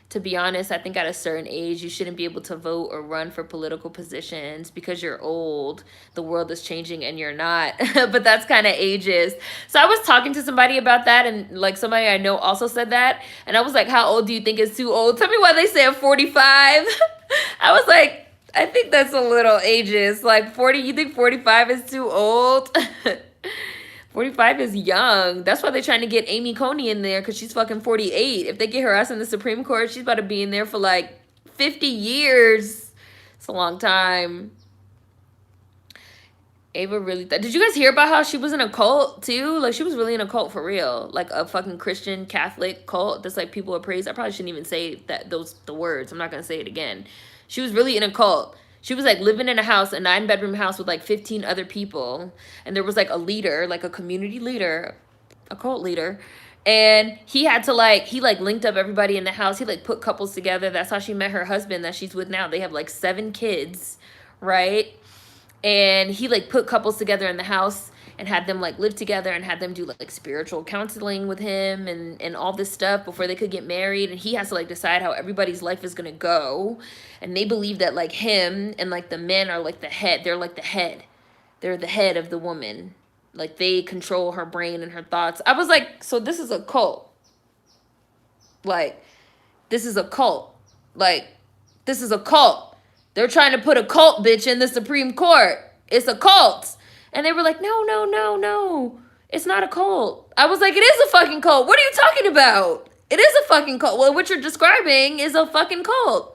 To be honest, I think at a certain age, you shouldn't be able to vote or run for political positions because you're old. The world is changing and you're not. But that's kind of ageist. So I was talking to somebody about that, and like somebody I know also said that. And I was like, how old do you think is too old? Tell me why they say 45. I was like, I think that's a little ageist. Like 40, you think 45 is too old? 45 is young. That's why they're trying to get Amy Coney in there, because she's fucking 48. If they get her ass in the Supreme Court, she's about to be in there for like 50 years. It's a long time. Ava really... Did you guys hear about how she was in a cult too? Like, she was really in a cult for real. Like a fucking Christian Catholic cult that's like people are praised. I probably shouldn't even say the words. I'm not going to say it again. She was really in a cult. She was like living in a house, a 9-bedroom house with like 15 other people. And there was like a leader, like a community leader, a cult leader. And he had to like, he like linked up everybody in the house. He like put couples together. That's how she met her husband that she's with now. They have like 7 kids, right? And he like put couples together in the house and had them like live together and had them do like spiritual counseling with him and all this stuff before they could get married. And he has to like decide how everybody's life is gonna go. And they believe that like him and like the men are like the head. They're like the head. They're the head of the woman. Like they control her brain and her thoughts. I was like, so this is a cult. Like, this is a cult. Like, this is a cult. They're trying to put a cult bitch in the Supreme Court. It's a cult. And they were like, no, no, no, no. It's not a cult. I was like, it is a fucking cult. What are you talking about? It is a fucking cult. Well, what you're describing is a fucking cult.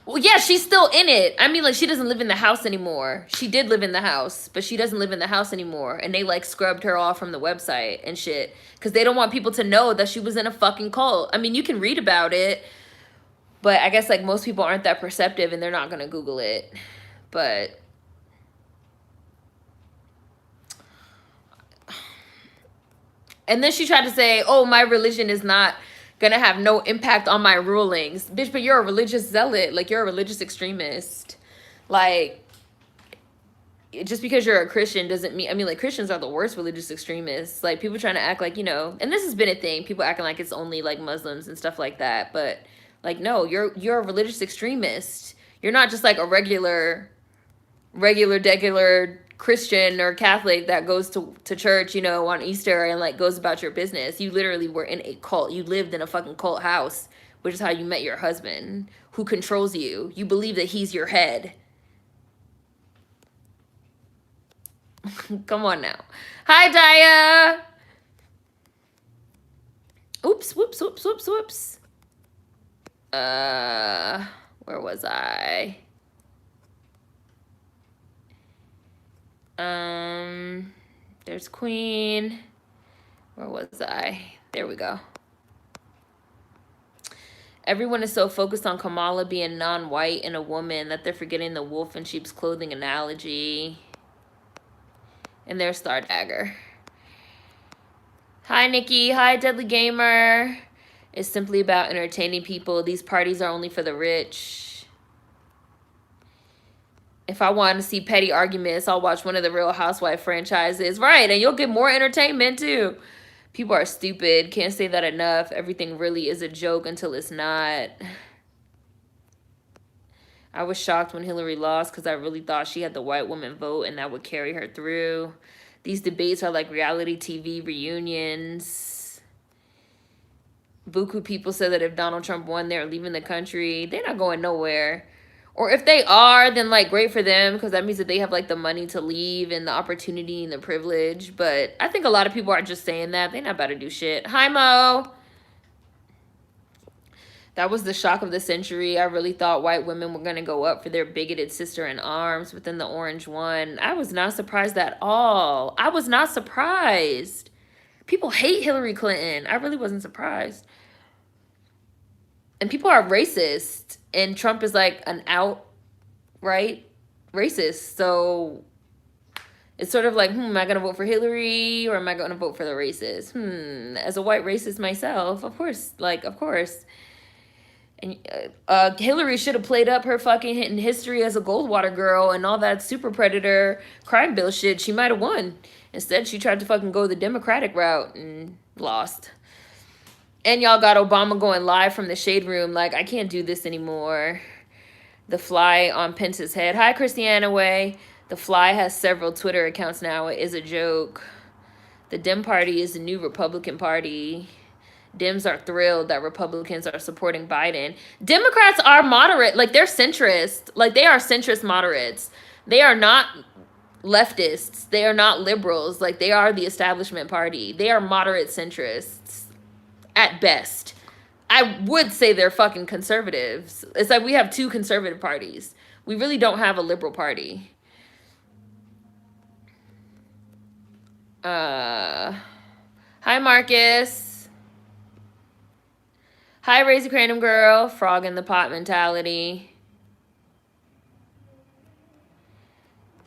Well, yeah, she's still in it. I mean, like, she doesn't live in the house anymore. She did live in the house, but she doesn't live in the house anymore. And they, like, scrubbed her off from the website and shit. Because they don't want people to know that she was in a fucking cult. I mean, you can read about it. But I guess, like, most people aren't that perceptive and they're not going to Google it. But... And then she tried to say, oh, my religion is not going to have no impact on my rulings. Bitch, but you're a religious zealot. Like, you're a religious extremist. Like, just because you're a Christian doesn't mean... I mean, like, Christians are the worst religious extremists. Like, people trying to act like, you know... And this has been a thing. People acting like it's only, like, Muslims and stuff like that. But, like, no, you're a religious extremist. You're not just, like, a regular Christian or Catholic that goes to church, you know, on Easter and like goes about your business. You literally were in a cult. You lived in a fucking cult house, which is how you met your husband, who controls you. You believe that he's your head. Come on now. Hi, Daya. Oops, whoops, whoops, whoops, whoops. Where was I? There's Queen. Where was I? There we go. Everyone is so focused on Kamala being non-white and a woman that they're forgetting the wolf in sheep's clothing analogy. And there's Star Dagger. Hi, Nikki. Hi, Deadly Gamer. It's simply about entertaining people. These parties are only for the rich. If I want to see petty arguments, I'll watch one of the Real Housewife franchises. Right, and you'll get more entertainment, too. People are stupid. Can't say that enough. Everything really is a joke until it's not. I was shocked when Hillary lost because I really thought she had the white woman vote and that would carry her through. These debates are like reality TV reunions. Buku people said that if Donald Trump won, they're leaving the country. They're not going nowhere. Or if they are, then like great for them because that means that they have like the money to leave and the opportunity and the privilege. But I think a lot of people are just saying that. They're not about to do shit. Hi, Mo. That was the shock of the century. I really thought white women were going to go up for their bigoted sister in arms within the orange one. I was not surprised at all. I was not surprised. People hate Hillary Clinton. I really wasn't surprised. And people are racist. And Trump is like an outright racist. So it's sort of like, am I going to vote for Hillary or am I going to vote for the racist? As a white racist myself, of course. Of course. And Hillary should have played up her fucking history as a Goldwater girl and all that super predator crime bill shit. She might have won. Instead, she tried to fucking go the Democratic route and lost. And y'all got Obama going live from the shade room like, I can't do this anymore. The Fly on Pence's head. Hi, Christiana Way. The Fly has several Twitter accounts now. It is a joke. The Dem Party is the new Republican Party. Dems are thrilled that Republicans are supporting Biden. Democrats are moderate. Like, they're centrist. Like, they are centrist moderates. They are not leftists. They are not liberals. Like, they are the establishment party. They are moderate centrists at best. I would say they're fucking conservatives. It's like we have two conservative parties. We really don't have a liberal party. Hi, Marcus. Hi, Raise a Cranium Girl. Frog in the pot mentality.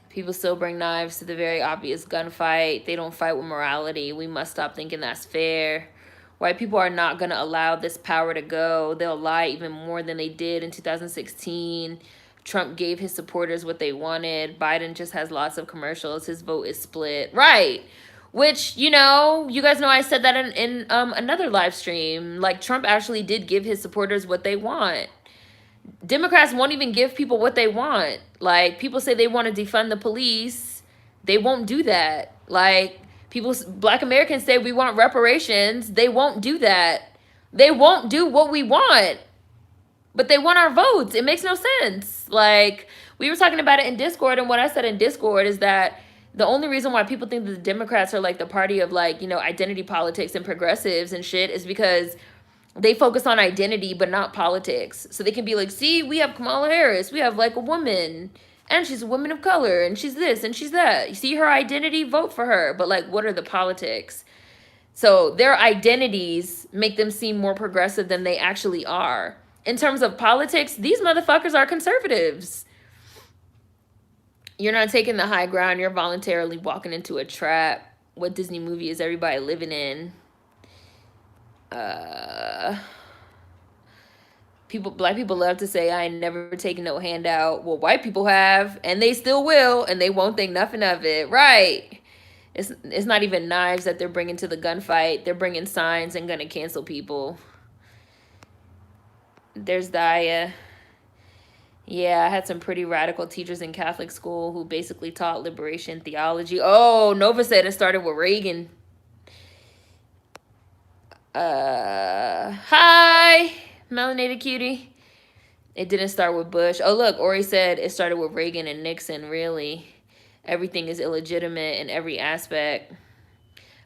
People still bring knives to the very obvious gunfight. They don't fight with morality. We must stop thinking that's fair. White people are not going to allow this power to go. They'll lie even more than they did in 2016. Trump gave his supporters what they wanted. Biden just has lots of commercials. His vote is split. Right. Which, you know, you guys know I said that in another live stream. Like, Trump actually did give his supporters what they want. Democrats won't even give people what they want. Like, people say they want to defund the police. They won't do that. Like, Black Americans say we want reparations. They won't do that. They won't do what we want. But they want our votes. It makes no sense. Like, we were talking about it in Discord, and what I said in Discord is that the only reason why people think that the Democrats are like the party of like, you know, identity politics and progressives and shit is because they focus on identity but not politics. So they can be like, see, we have Kamala Harris. We have like a woman and she's a woman of color and she's this and she's that. You see her identity, vote for her. But like, what are the politics? So their identities make them seem more progressive than they actually are. In terms of politics, these motherfuckers are conservatives. You're not taking the high ground. You're voluntarily walking into a trap. What Disney movie is everybody living in? Black people love to say, I ain't never taken no handout. Well, white people have, and they still will, and they won't think nothing of it. Right. It's not even knives that they're bringing to the gunfight. They're bringing signs and gonna cancel people. There's Daya. Yeah, I had some pretty radical teachers in Catholic school who basically taught liberation theology. Oh, Nova said it started with Reagan. Hi, melanated cutie. It didn't start with Bush. Oh, look, Ori said it started with Reagan and Nixon, really. Everything is illegitimate in every aspect.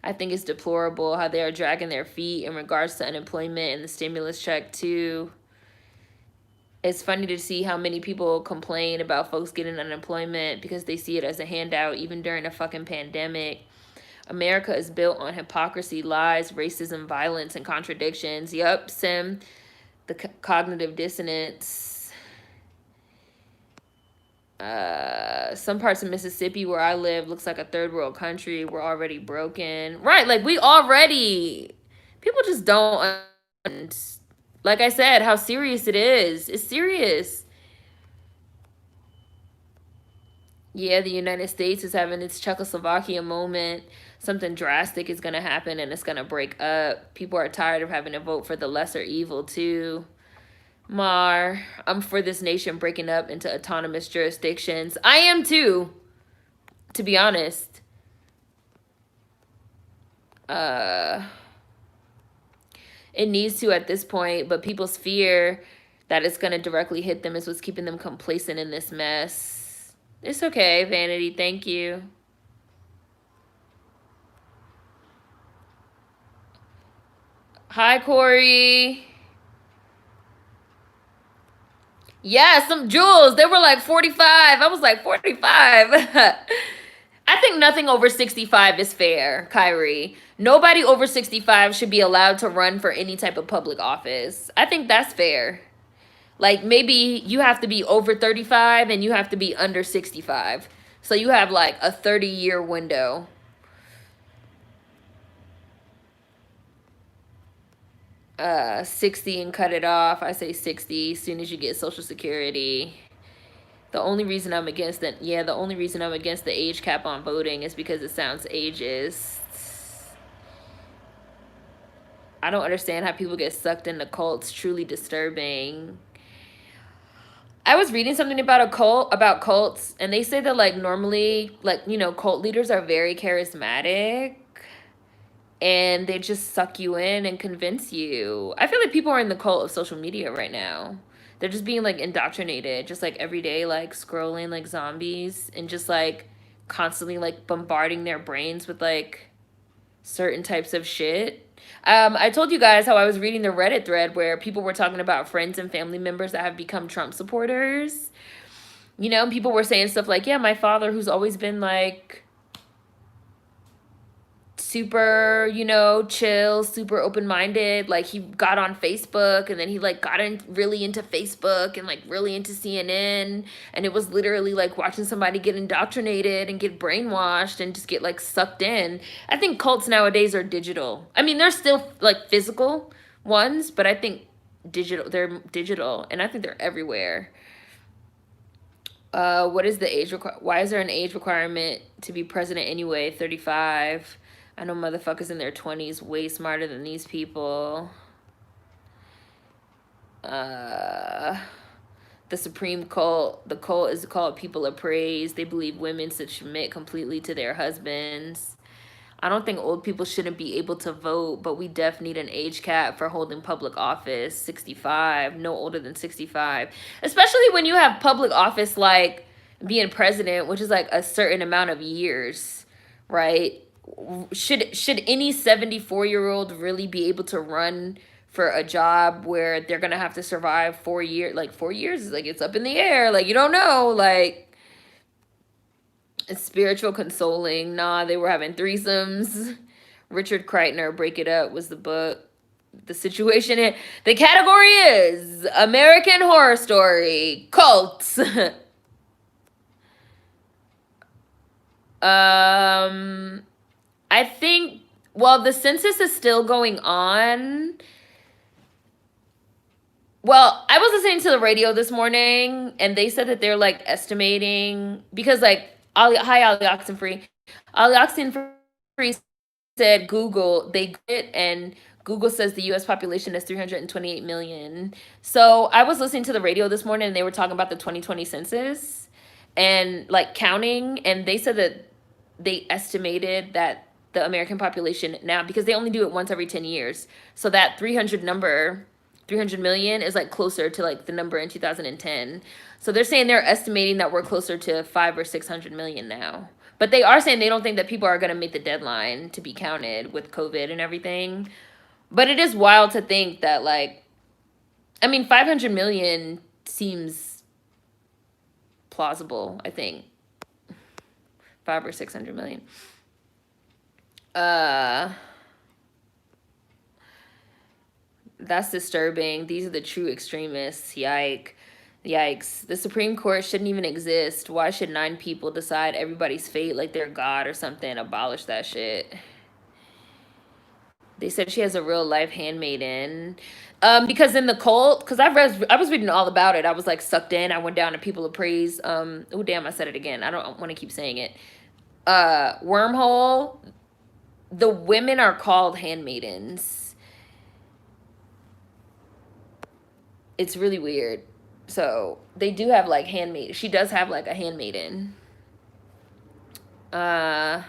I think it's deplorable how they are dragging their feet in regards to unemployment and the stimulus check, too. It's funny to see how many people complain about folks getting unemployment because they see it as a handout, even during a fucking pandemic. America is built on hypocrisy, lies, racism, violence, and contradictions. Yup, Sim. the cognitive dissonance. Some parts of Mississippi where I live looks like a third world country. We're already broken. Right, like we already, people just don't understand, like I said, how serious it is. It's serious. Yeah, the United States is having its Czechoslovakia moment. Something drastic is going to happen and it's going to break up. People are tired of having to vote for the lesser evil, too. Mar, I'm for this nation breaking up into autonomous jurisdictions. I am, too, to be honest. It needs to at this point, but people's fear that it's going to directly hit them is what's keeping them complacent in this mess. It's okay, Vanity. Thank you. Hi, Corey. Yeah, some jewels. They were like 45. I was like, 45. I think nothing over 65 is fair, Kyrie. Nobody over 65 should be allowed to run for any type of public office. I think that's fair. Like, maybe you have to be over 35 and you have to be under 65. So you have like a 30-year window. 60 and cut it off. I say 60 as soon as you get Social Security. The only reason I'm against it, yeah, the only reason I'm against the age cap on voting is because it sounds ageist. I don't understand how people get sucked into cults. Truly disturbing. I was reading something about cults, and they say that like normally, like, you know, cult leaders are very charismatic and they just suck you in and convince you. I feel like people are in the cult of social media right now. They're just being like indoctrinated, just like every day, like scrolling like zombies and just like constantly like bombarding their brains with like certain types of shit. I told you guys how I was reading the Reddit thread where people were talking about friends and family members that have become Trump supporters. You know, people were saying stuff like, yeah, my father, who's always been like super, you know, chill, super open-minded, like he got on Facebook and then he like got in really into Facebook and like really into CNN, and it was literally like watching somebody get indoctrinated and get brainwashed and just get like sucked in. I think cults nowadays are digital. I mean, they're still like physical ones, but I think they're digital, and I think they're everywhere. What is the age why is there an age requirement to be president anyway? 35. I know motherfuckers in their 20s way smarter than these people. The supreme cult, the cult is called People of Praise. They believe women should submit completely to their husbands. I don't think old people shouldn't be able to vote, but we definitely need an age cap for holding public office. 65, no older than 65. Especially when you have public office like being president, which is like a certain amount of years, right? Should any 74-year-old really be able to run for a job where they're gonna have to survive 4 years? Like 4 years is like, it's up in the air. Like, you don't know. Like, spiritual consoling. Nah, they were having threesomes. Richard Kreitner, Break It Up, was the book. The situation in the category is American Horror Story, cults. I think, well, the census is still going on. Well, I was listening to the radio this morning, and they said that they're like estimating, because like hi Ali Oxenfree. Ali Oxenfree said Google, they get, and Google says the US population is 328 million. So I was listening to the radio this morning and they were talking about the 2020 census and like counting, and they said that they estimated that the American population now, because they only do it once every 10 years. So that 300 million is like closer to like the number in 2010. So they're saying they're estimating that we're closer to 500 or 600 million now. But they are saying they don't think that people are going to make the deadline to be counted with COVID and everything. But it is wild to think that, like, I mean, 500 million seems plausible, I think. 500 or 600 million. That's disturbing. These are the true extremists. Yikes. The Supreme Court shouldn't even exist. Why should 9 people decide everybody's fate like they're God or something? Abolish that shit. They said she has a real life handmaiden. Because in the cult, because I was reading all about it. I was like sucked in. I went down to People of Praise. Oh damn, I said it again. I don't want to keep saying it. Wormhole. The women are called handmaidens. It's really weird. So they do have like handmaid. She does have like a handmaiden. I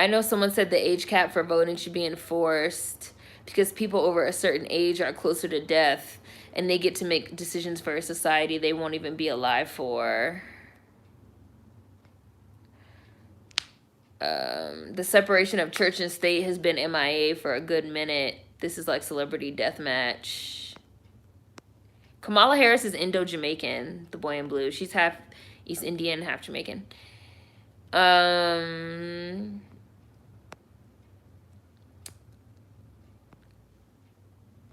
know someone said the age cap for voting should be enforced because people over a certain age are closer to death and they get to make decisions for a society they won't even be alive for. The separation of church and state has been MIA for a good minute. This is like celebrity deathmatch. Kamala Harris is Indo-Jamaican, the boy in blue. She's half East Indian, half Jamaican.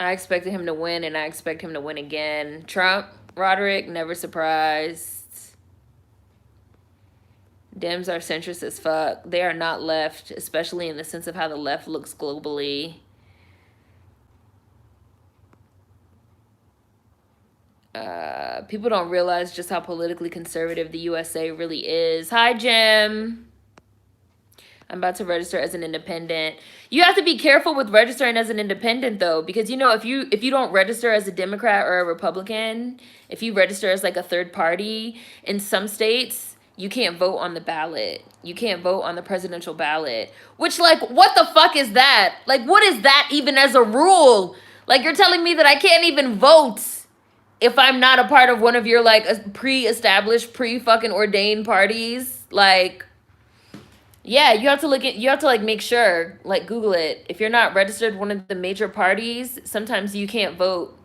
I expected him to win, and I expect him to win again. Trump, Roderick, never surprised. Dems are centrist as fuck. They are not left, especially in the sense of how the left looks globally. People don't realize just how politically conservative the USA really is. Hi, Jim. I'm about to register as an independent. You have to be careful with registering as an independent, though, because, you know, if you don't register as a Democrat or a Republican, if you register as like a third party, in some states, you can't vote on the ballot. You can't vote on the presidential ballot. Which, like, what the fuck is that? Like, what is that even as a rule? Like, you're telling me that I can't even vote if I'm not a part of one of your, like, pre-established, pre-fucking ordained parties? Like, yeah, you have to like make sure, like Google it. If you're not registered one of the major parties, sometimes you can't vote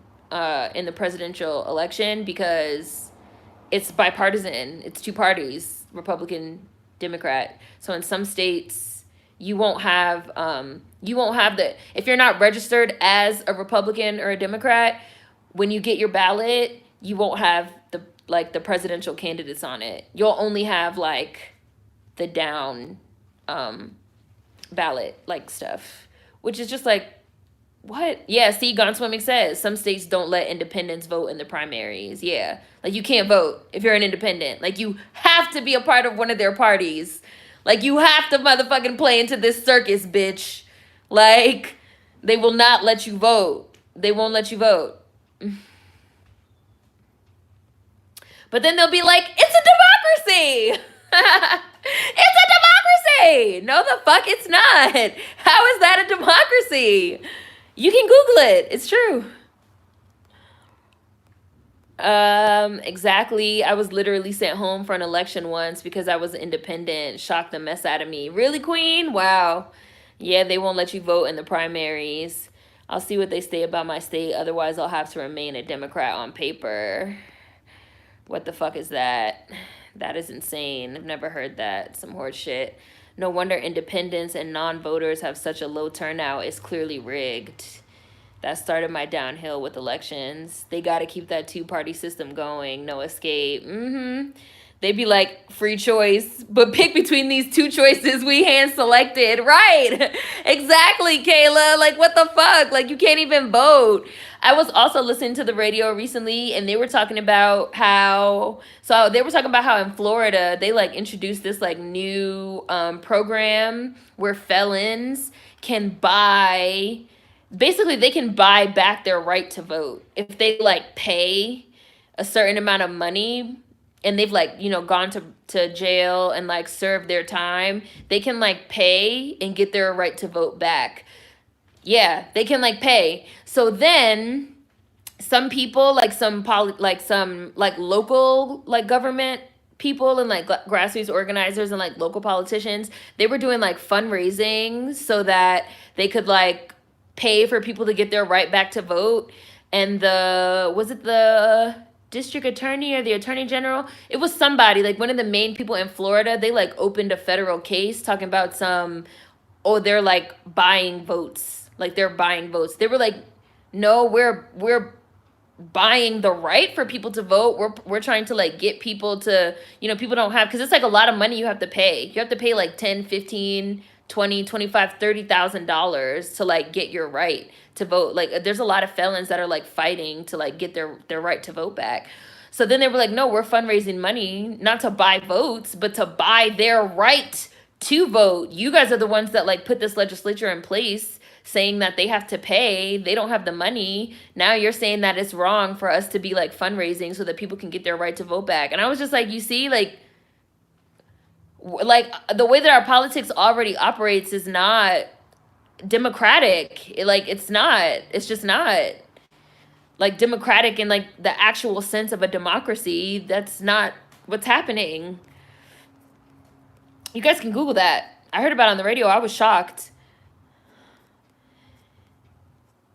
in the presidential election because it's bipartisan. It's 2 parties, Republican, Democrat. So in some states, you won't have if you're not registered as a Republican or a Democrat, when you get your ballot, you won't have the presidential candidates on it. You'll only have like the down ballot like stuff, which is just like, what? Yeah, see, Gone Swimming says some states don't let independents vote in the primaries. Yeah, like you can't vote if you're an independent. Like you have to be a part of one of their parties. Like you have to motherfucking play into this circus, bitch. Like they will not let you vote. They won't let you vote. But then they'll be like, it's a democracy. It's a democracy. No, the fuck it's not. How is that a democracy? You can Google it. It's true. Exactly. I was literally sent home for an election once because I was independent. Shocked the mess out of me. Really, Queen? Wow. Yeah, they won't let you vote in the primaries. I'll see what they say about my state. Otherwise, I'll have to remain a Democrat on paper. What the fuck is that? That is insane. I've never heard that. Some horse shit. No wonder independents and non-voters have such a low turnout. It's clearly rigged. That started my downhill with elections. They got to keep that 2-party system going. No escape. They'd be like, free choice, but pick between these 2 choices we hand selected. Right. Exactly, Kayla. Like, what the fuck? Like, you can't even vote. I was also listening to the radio recently, and they were talking about how in Florida, they, like, introduced this, like, new program where felons can buy, basically, they can buy back their right to vote. If they, like, pay a certain amount of money and they've, like, you know, gone to jail and, like, served their time, they can, like, pay and get their right to vote back. Yeah, they can, like, pay. So then some people, like some local, like, government people and, like, grassroots organizers and, like, local politicians, they were doing, like, fundraising so that they could, like, pay for people to get their right back to vote. And was it the district attorney or the attorney general? It was somebody, like, one of the main people in Florida. They, like, opened a federal case talking about they're, like, buying votes Like they're buying votes. They were like, no, we're buying the right for people to vote. We're trying to like get people to, people don't have, because it's like a lot of money you have to pay. You have to pay like 10, 15, 20, 25, $30,000 to like get your right to vote. Like there's a lot of felons that are like fighting to like get their right to vote back. So then they were like, no, we're fundraising money not to buy votes, but to buy their right to vote. You guys are the ones that like put this legislature in place saying that they have to pay. They don't have the money. Now you're saying that it's wrong for us to be like fundraising so that people can get their right to vote back. And I was just like, you see, like the way that our politics already operates is not democratic. It's not. It's just not like democratic in like the actual sense of a democracy. That's not what's happening. You guys can Google that. I heard about it on the radio. I was shocked.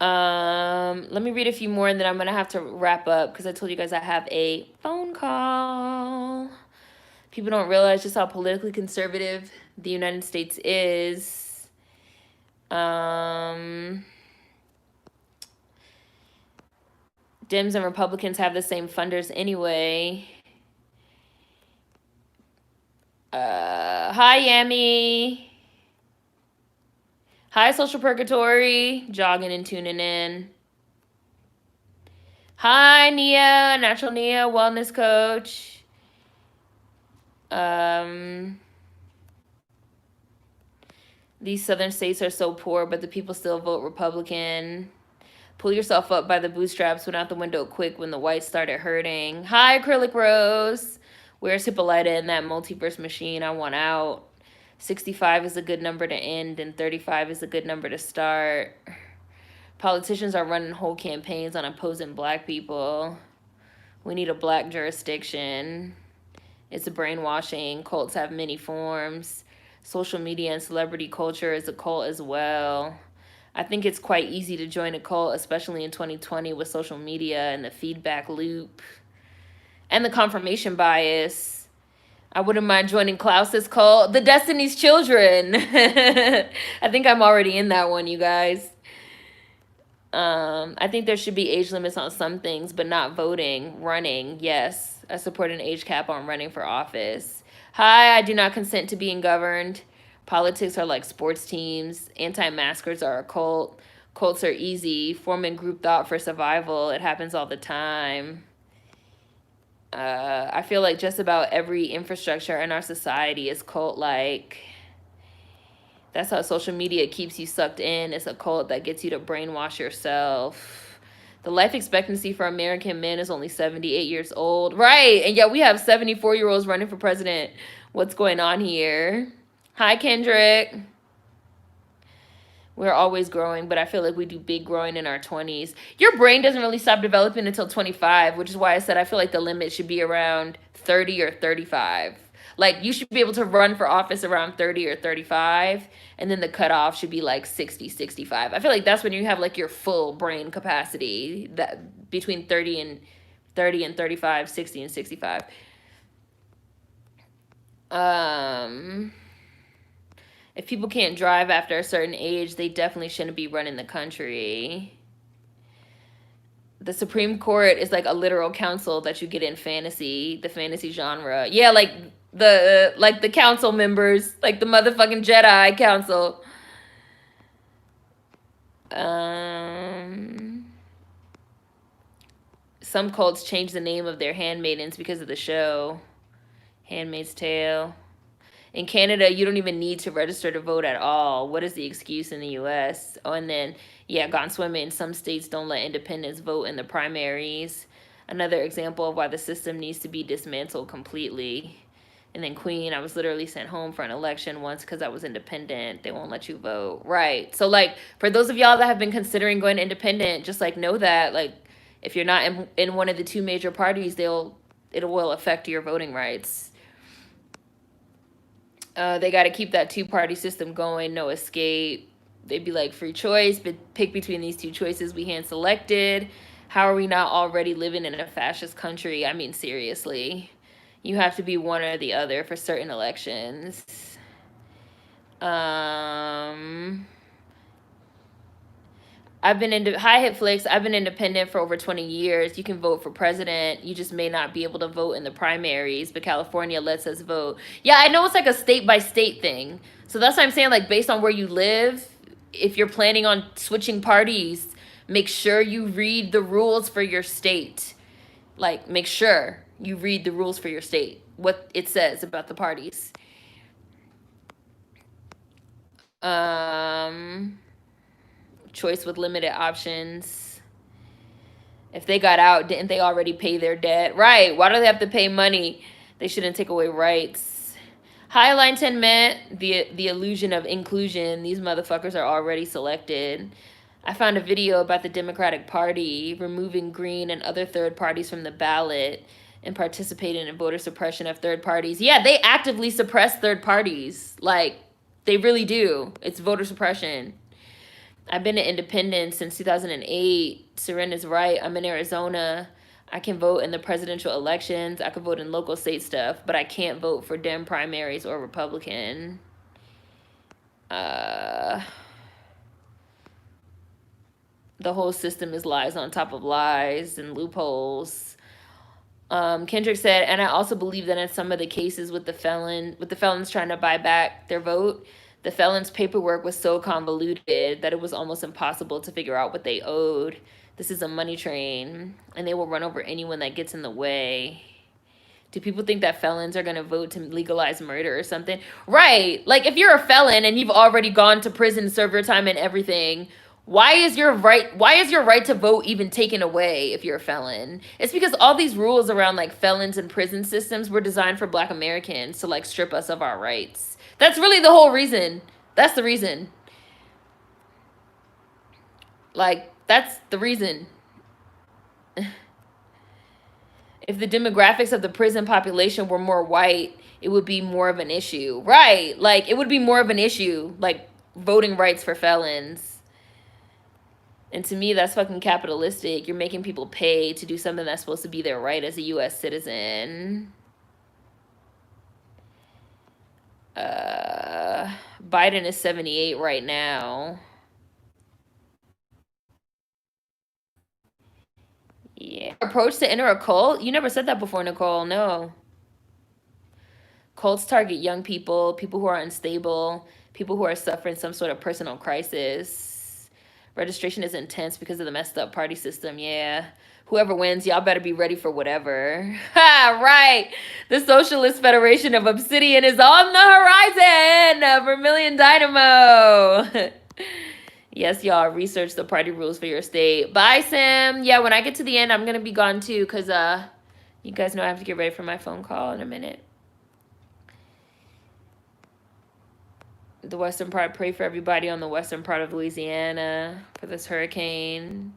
Let me read a few more and then I'm gonna have to wrap up because I told you guys I have a phone call. People don't realize just how politically conservative the United States is. Dems and Republicans have the same funders anyway. Hi, Yami. Hi, Social Purgatory. Jogging and tuning in. Hi, Nia. Natural Nia, wellness coach. These southern states are so poor, but the people still vote Republican. Pull yourself up by the bootstraps, went out the window quick when the whites started hurting. Hi, Acrylic Rose. Where's Hippolyta in that multiverse machine? I want out. 65 is a good number to end, and 35 is a good number to start. Politicians are running whole campaigns on opposing black people. We need a black jurisdiction. It's a brainwashing. Cults have many forms. Social media and celebrity culture is a cult as well. I think it's quite easy to join a cult, especially in 2020 with social media and the feedback loop and the confirmation bias. I wouldn't mind joining Klaus's cult, the Destiny's Children. I think I'm already in that one, you guys. I think there should be age limits on some things, but not voting. Running, yes. I support an age cap on running for office. Hi, I do not consent to being governed. Politics are like sports teams. Anti-maskers are a cult. Cults are easy. Forming group thought for survival. It happens all the time. I feel like just about every infrastructure in our society is cult-like. That's how social media keeps you sucked in. It's a cult that gets you to brainwash yourself. The life expectancy for American men is only 78 years old. Right, and yet we have 74-year-olds running for president. What's going on here? Hi, Kendrick. We're always growing, but I feel like we do big growing in our 20s. Your brain doesn't really stop developing until 25, which is why I said I feel like the limit should be around 30 or 35. Like, you should be able to run for office around 30 or 35, and then the cutoff should be like 60, 65. I feel like that's when you have like your full brain capacity, that between 30 and 35, 60 and 65. If people can't drive after a certain age, they definitely shouldn't be running the country. The Supreme Court is like a literal council that you get in fantasy, the fantasy genre. Yeah, like the council members, like the motherfucking Jedi council. Some cults change the name of their handmaidens because of the show. Handmaid's Tale. In Canada, you don't even need to register to vote at all. What is the excuse in the U.S.? Oh, and then, yeah, gone swimming. Some states don't let independents vote in the primaries. Another example of why the system needs to be dismantled completely. And then Queen, I was literally sent home for an election once because I was independent. They won't let you vote. Right. So, like, for those of y'all that have been considering going independent, just, like, know that, like, if you're not in one of the two major parties, it will affect your voting rights. They got to keep that two-party system going, no escape. They'd be like, free choice, but pick between these two choices we hand selected. How are we not already living in a fascist country? I mean, seriously. You have to be one or the other for certain elections. I've been into Hi Hitflix. I've been independent for over 20 years. You can vote for president. You just may not be able to vote in the primaries, but California lets us vote. Yeah, I know it's like a state by state thing. So that's what I'm saying. Like, based on where you live, if you're planning on switching parties, make sure you read the rules for your state. Like, make sure you read the rules for your state, what it says about the parties. Choice with limited options. If they got out, didn't they already pay their debt? Right. Why do they have to pay money? They shouldn't take away rights. Highlighted meant the illusion of inclusion. These motherfuckers are already selected. I found a video about the Democratic Party removing Green and other third parties from the ballot and participating in voter suppression of third parties. Yeah, they actively suppress third parties. Like, they really do. It's voter suppression. I've been an independent since 2008. Seren is right. I'm in Arizona. I can vote in the presidential elections. I can vote in local state stuff, but I can't vote for Dem primaries or Republican. The whole system is lies on top of lies and loopholes. Kendrick said, and I also believe that in some of the cases with the felons trying to buy back their vote, the felons' paperwork was so convoluted that it was almost impossible to figure out what they owed. This is a money train, and they will run over anyone that gets in the way. Do people think that felons are going to vote to legalize murder or something? Right. Like, if you're a felon and you've already gone to prison, served your time and everything, why is your right to vote even taken away if you're a felon? It's because all these rules around, like, felons and prison systems were designed for Black Americans to, like, strip us of our rights. That's really the whole reason. That's the reason. Like, that's the reason. If the demographics of the prison population were more white, it would be more of an issue. Right. Like, it would be more of an issue, like voting rights for felons. And to me, that's fucking capitalistic. You're making people pay to do something that's supposed to be their right as a U.S. citizen. Biden is 78 right now. Yeah. Approach to enter a cult? You never said that before, Nicole. No. Cults target young people, people who are unstable, people who are suffering some sort of personal crisis. Registration is intense because of the messed up party system. Yeah. Whoever wins, y'all better be ready for whatever. Ha, right. The Socialist Federation of Obsidian is on the horizon. Vermilion Dynamo. Yes, y'all, research the party rules for your state. Bye, Sim. Yeah, when I get to the end, I'm going to be gone too because you guys know I have to get ready for my phone call in a minute. The western part, pray for everybody on the western part of Louisiana for this hurricane.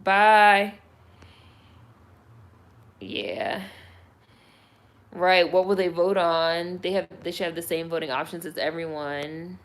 Bye. Yeah. Right, what will they vote on? They should have the same voting options as everyone.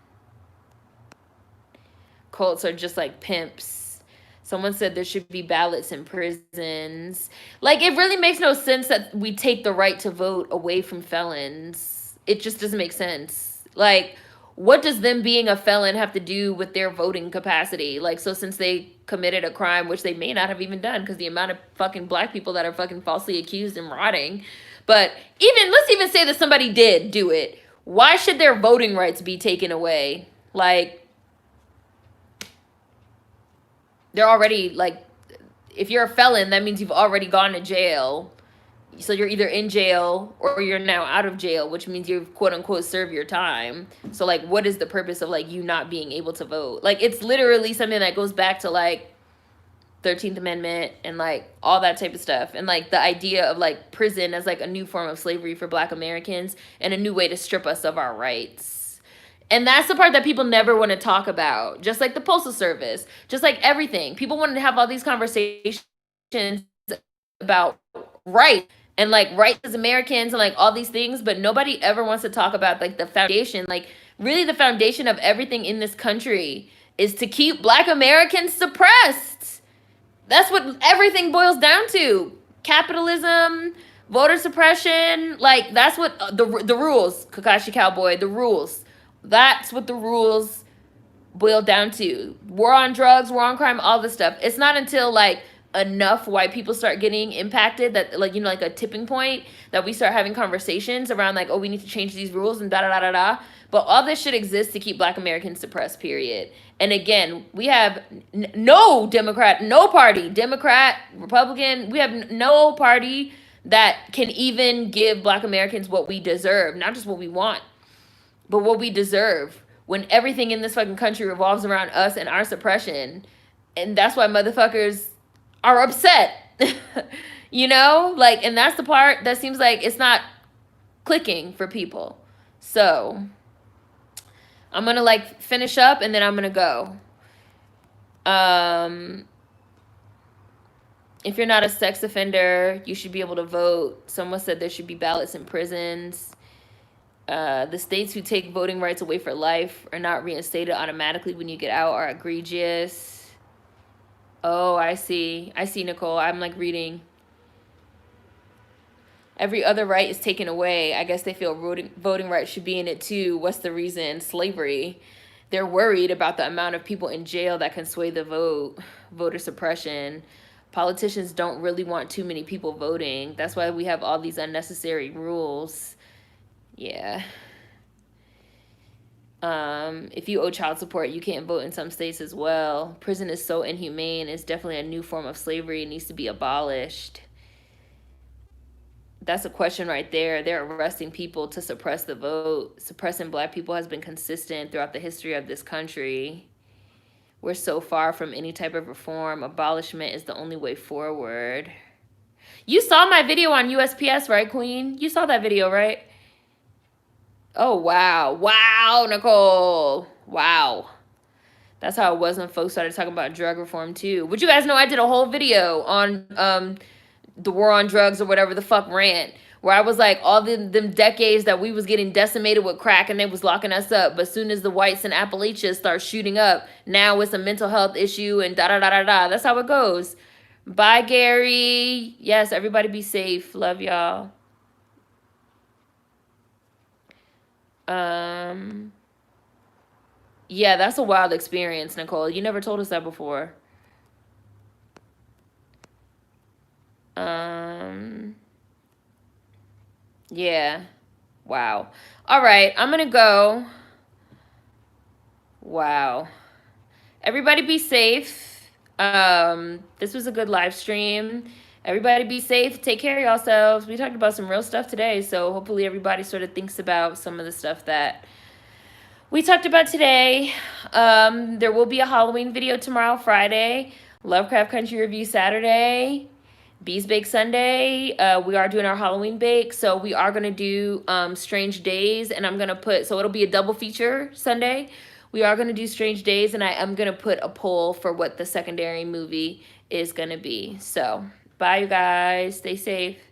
Cults are just like pimps. Someone said there should be ballots in prisons. Like, it really makes no sense that we take the right to vote away from felons. It just doesn't make sense. Like, what does them being a felon have to do with their voting capacity? Like, so since they committed a crime, which they may not have even done, because the amount of fucking Black people that are fucking falsely accused and rotting. But let's even say that somebody did do it. Why should their voting rights be taken away? Like, they're already, like, if you're a felon, that means you've already gone to jail. So you're either in jail or you're now out of jail, which means you've quote unquote served your time. So, like, what is the purpose of, like, you not being able to vote? Like, it's literally something that goes back to, like, 13th Amendment and, like, all that type of stuff. And, like, the idea of, like, prison as, like, a new form of slavery for Black Americans and a new way to strip us of our rights. And that's the part that people never want to talk about. Just like the Postal Service, just like everything. People want to have all these conversations about rights and, like, rights as Americans and, like, all these things, but nobody ever wants to talk about, like, the foundation. Like, really the foundation of everything in this country is to keep Black Americans suppressed. That's what everything boils down to. Capitalism, voter suppression, like, that's what the rules, Kakashi Cowboy, the rules. That's what the rules boiled down to? War on drugs, war on crime, all this stuff. It's not until like enough white people start getting impacted that, like, you know, like a tipping point, that we start having conversations around like, oh, we need to change these rules and da da da da da. But all this shit exists to keep Black Americans suppressed, period. And again, we have no Democrat, no party, Democrat, Republican, we have no party that can even give Black Americans what we deserve, not just what we want, but what we deserve, when everything in this fucking country revolves around us and our suppression. And that's why motherfuckers are upset. You know? Like, and that's the part that seems like it's not clicking for people. So I'm gonna like finish up and then I'm gonna go. If you're not a sex offender, you should be able to vote. Someone said there should be ballots in prisons. The states who take voting rights away for life are not reinstated automatically when you get out are egregious. Oh, I see, Nicole. I'm like reading. Every other right is taken away. I guess they feel voting rights should be in it too. What's the reason? Slavery. They're worried about the amount of people in jail that can sway the vote. Voter suppression. Politicians don't really want too many people voting. That's why we have all these unnecessary rules. Yeah. If you owe child support, you can't vote in some states as well. Prison is so inhumane. It's definitely a new form of slavery. It needs to be abolished. That's a question right there. They're arresting people to suppress the vote. Suppressing Black people has been consistent throughout the history of this country. We're so far from any type of reform. Abolishment is the only way forward. You saw my video on USPS, right, Queen? You saw that video, right? Oh, wow. Wow, Nicole. Wow. That's how it was when folks started talking about drug reform, too. But you guys know I did a whole video on the war on drugs or whatever the fuck rant, where I was like, all them decades that we was getting decimated with crack and they was locking us up. But as soon as the whites in Appalachia start shooting up, now it's a mental health issue and da-da-da-da-da. That's how it goes. Bye, Gary. Yes, everybody be safe. Love y'all. Yeah, that's a wild experience, Nicole. You never told us that before. Yeah. Wow. All right, I'm gonna go. Wow. Everybody be safe. This was a good live stream. Everybody be safe. Take care of yourselves. We talked about some real stuff today, so hopefully everybody sort of thinks about some of the stuff that we talked about today. There will be a Halloween video tomorrow, Friday. Lovecraft Country Review Saturday. Bees Bake Sunday. We are doing our Halloween bake, so we are going to do Strange Days, and I'm going to put, so it'll be a double feature Sunday. We are going to do Strange Days, and I am going to put a poll for what the secondary movie is going to be. So, bye, you guys. Stay safe.